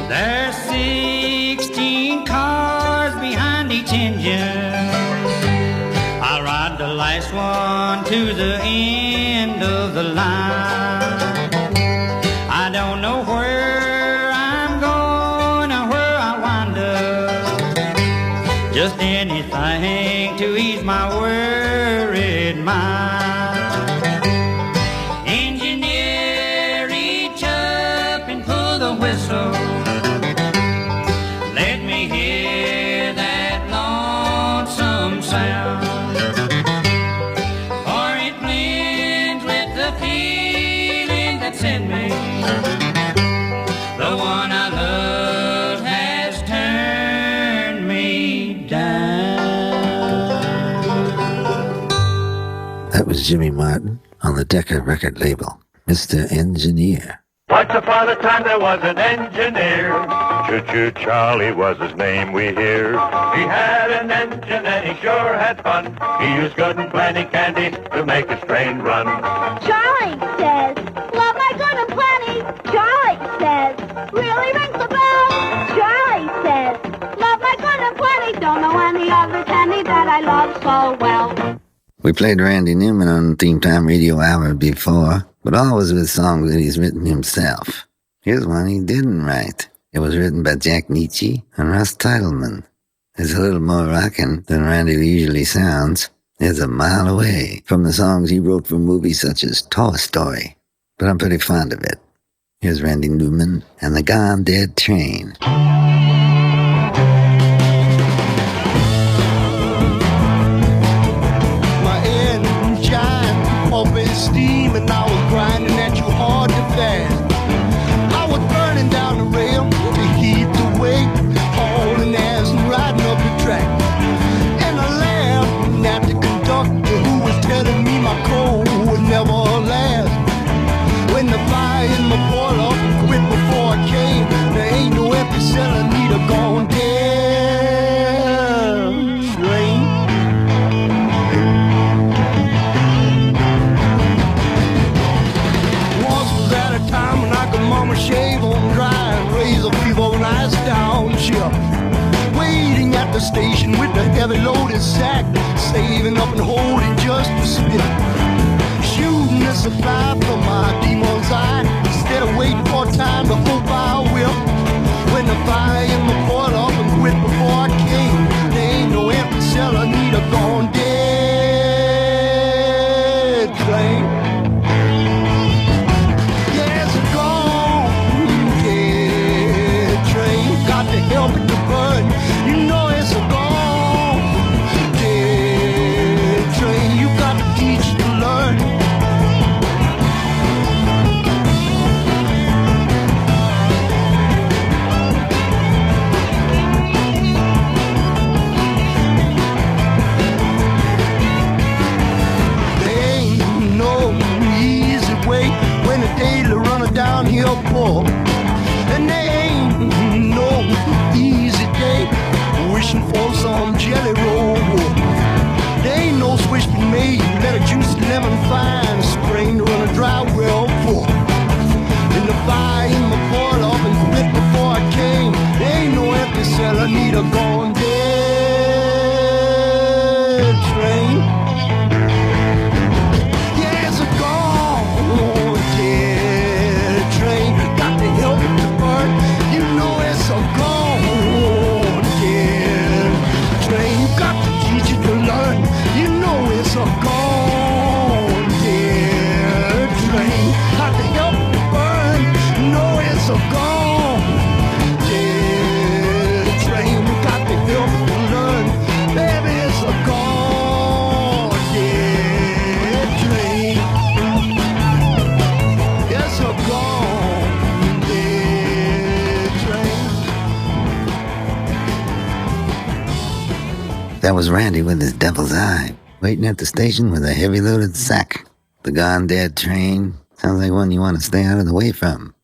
There's 16 cars behind each engine. I'll ride the last one to the end of the line. I don't know where I'm going or where I wind up. Just anything to ease my worried mind. Engineer, reach up and pull the whistle. Let me hear that lonesome sound. For it blends with the feeling that's in me. The one I love has turned me down. That was Jimmy Martin on the Decca record label, Mr. Engineer. Once upon a time there was an engineer. Choo-choo Charlie was his name, we hear. He had an engine and he sure had fun. He used good and plenty candy to make his train run. Charlie says, love my good and plenty. Charlie says, really rings the bell. Charlie says, love my good and plenty. Don't know any other candy that I love so well. We played Randy Newman on Theme Time Radio Hour before, but always with songs that he's written himself. Here's one he didn't write. It was written by Jack Nietzsche and Russ Titleman. It's a little more rockin' than Randy usually sounds. It's a mile away from the songs he wrote for movies such as Toy Story, but I'm pretty fond of it. Here's Randy Newman and the Gone Dead Train. Steam and I was grinding at you hard to fast. I was burning down the rail to heat the weight, hauling ass and riding up the track. And I laughed at the conductor who was telling me my coal would never last. When the fire in my boiler quit before I came, there ain't no empty cellar, need a gone dead train. Mama shave on dry and raise a fever nice down chip. Waiting at the station with the heavy loaded sack, saving up and holding just to spit. Shooting the supply from my demon's eye, instead of waiting for time to hope I will. When the fire in my boiled up and quit before I came, there ain't no empty cellar, need a gone dead train. Help it to burn, you know it's a gone dead train. You got to teach to learn. There ain't no easy way when the daily runner downhill poor. And there ain't no easy day wishing for some jelly roll. There ain't no switch been made, let a juicy lemon find a spring to run a dry well for. And the fire in my boil up and quit before I came. There ain't no empty cellar, need a gone dead train. Yeah, it's a gone dead That was Randy with his devil's eye, waiting at the station with a heavy loaded sack. The gone dead train sounds like one you want to stay out of the way from.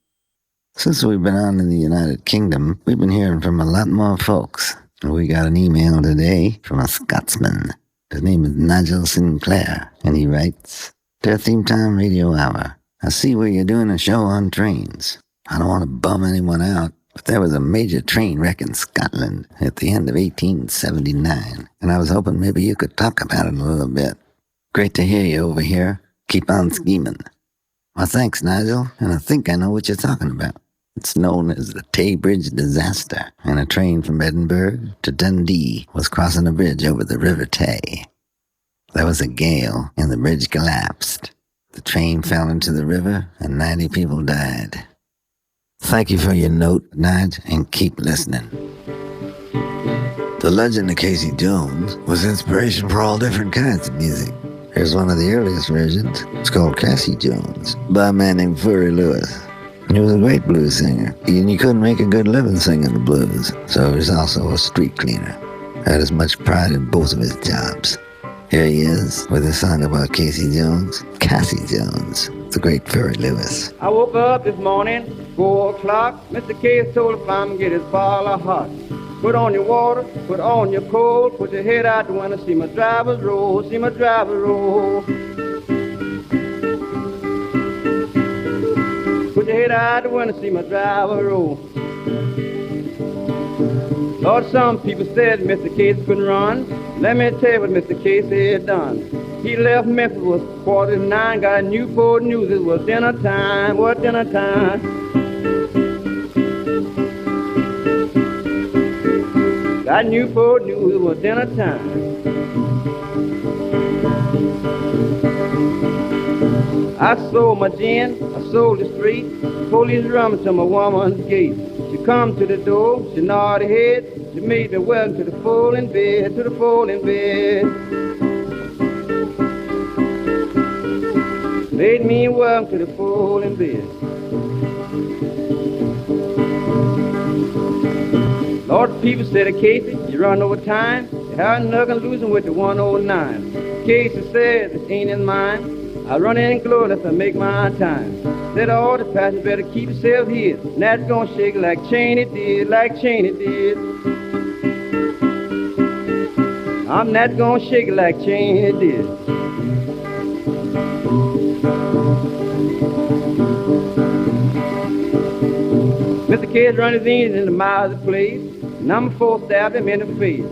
Since we've been on in the United Kingdom, we've been hearing from a lot more folks. And we got an email today from a Scotsman. His name is Nigel Sinclair, and he writes, Dear Theme Time Radio Hour, I see where you're doing a show on trains. I don't want to bum anyone out, but there was a major train wreck in Scotland at the end of 1879, and I was hoping maybe you could talk about it a little bit. Great to hear you over here. Keep on scheming. Well, thanks, Nigel, and I think I know what you're talking about. It's known as the Tay Bridge disaster, and a train from Edinburgh to Dundee was crossing a bridge over the River Tay. There was a gale, and the bridge collapsed. The train fell into the river, and 90 people died. Thank you for your note, Nige, and keep listening. The legend of Casey Jones was inspiration for all different kinds of music. Here's one of the earliest versions. It's called Cassie Jones, by a man named Furry Lewis. He was a great blues singer, and you couldn't make a good living singing the blues, so he was also a street cleaner. Had as much pride in both of his jobs. Here he is with a song about Casey Jones, Cassie Jones, the great Furry Lewis. I woke up this morning, 4 o'clock. Mr. Case told if I'm get his bottle of hot. Put on your water, put on your coat, put your head out the window, see my driver's roll, see my driver's roll. Put your head out the window, see my driver's roll. Lord, some people said Mr. Case couldn't run. Let me tell you what Mr. Case had done. He left Memphis, was 8:45, got Newport News, it was dinner time, what dinner time. Got Newport News, it was dinner time. I sold my gin, I sold the street, police run to my woman's gate. She come to the door, she nodded her head, she made me welcome to the folding bed, to the folding bed. Made me welcome to the folding bed. Lord, people said, Casey, you run over time, you had nothing losing with the 109. Casey said, this ain't in mine. I run in glorious and make my time. Said all the passengers better keep yourself here. And that's gonna shake like Cheney did, like Cheney did. I'm not gonna shake it like Cheney did. Mr. Case run his engine in the miles of place. Number 4 stabbed him in the face.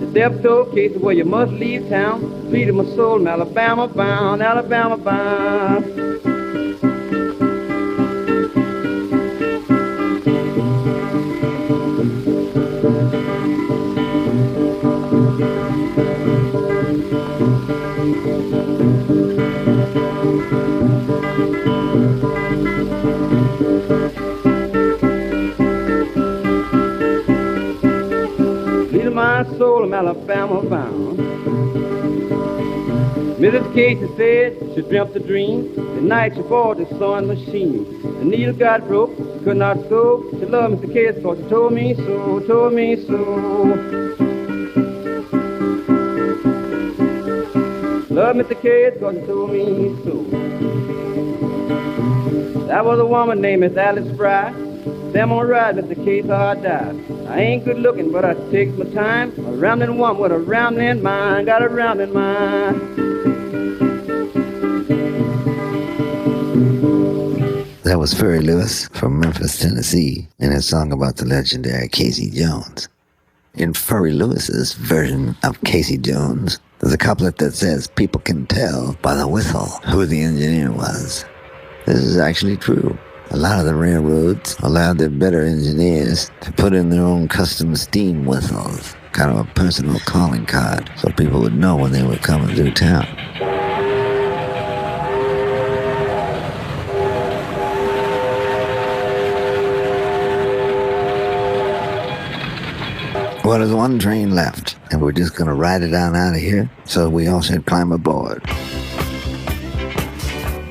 The devil told Casey, well, you must leave town. Pleaded my soul, I'm Alabama bound, Alabama bound. Lead my soul, I'm Alabama bound. Mrs. Casey said she dreamt a dream. The night she bought the sewing machine. The needle got broke, she could not sew. She loved Mr. Casey because she told me so, told me so. Love Mr. Casey because she told me so. That was a woman named Miss Alice Fry. Them on ride, Mr. Casey, how I died. I ain't good looking, but I take my time. A rambling woman with a rambling mind, got a rambling mind. That was Furry Lewis from Memphis, Tennessee, in his song about the legendary Casey Jones. In Furry Lewis's version of Casey Jones, there's a couplet that says, people can tell by the whistle who the engineer was. This is actually true. A lot of the railroads allowed their better engineers to put in their own custom steam whistles, kind of a personal calling card, so people would know when they were coming through town. Well, there's one train left, and we're just going to ride it on out of here, so we all should climb aboard.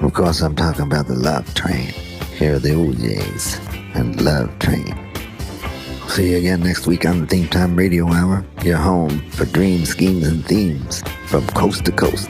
Of course, I'm talking about the Love Train. Here are the OJs and Love Train. See you again next week on the Theme Time Radio Hour, your home for dreams, schemes, and themes from coast to coast.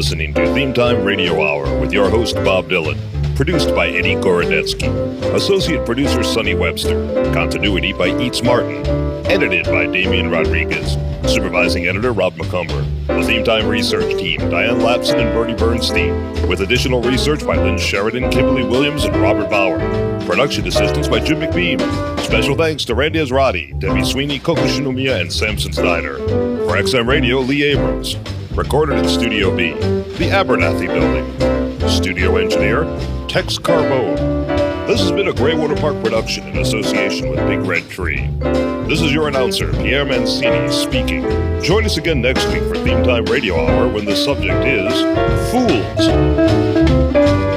Listening to Theme Time Radio Hour with your host Bob Dylan. Produced by Eddie Gorodetsky. Associate producer Sonny Webster. Continuity by Eats Martin. Edited by Damian Rodriguez. Supervising editor Rob McCumber. The Theme Time research team Diane Lapson and Bernie Bernstein. With additional research by Lynn Sheridan, Kimberly Williams, and Robert Bauer. Production assistance by Jim McBeam. Special thanks to Randy Azrati, Debbie Sweeney, Coco Shinomiya, and Samson Snyder. For XM Radio, Lee Abrams. Recorded in Studio B, the Abernathy Building. Studio engineer, Tex Carbone. This has been a Greywater Park production in association with Big Red Tree. This is your announcer, Pierre Mancini, speaking. Join us again next week for Theme Time Radio Hour when the subject is Fools.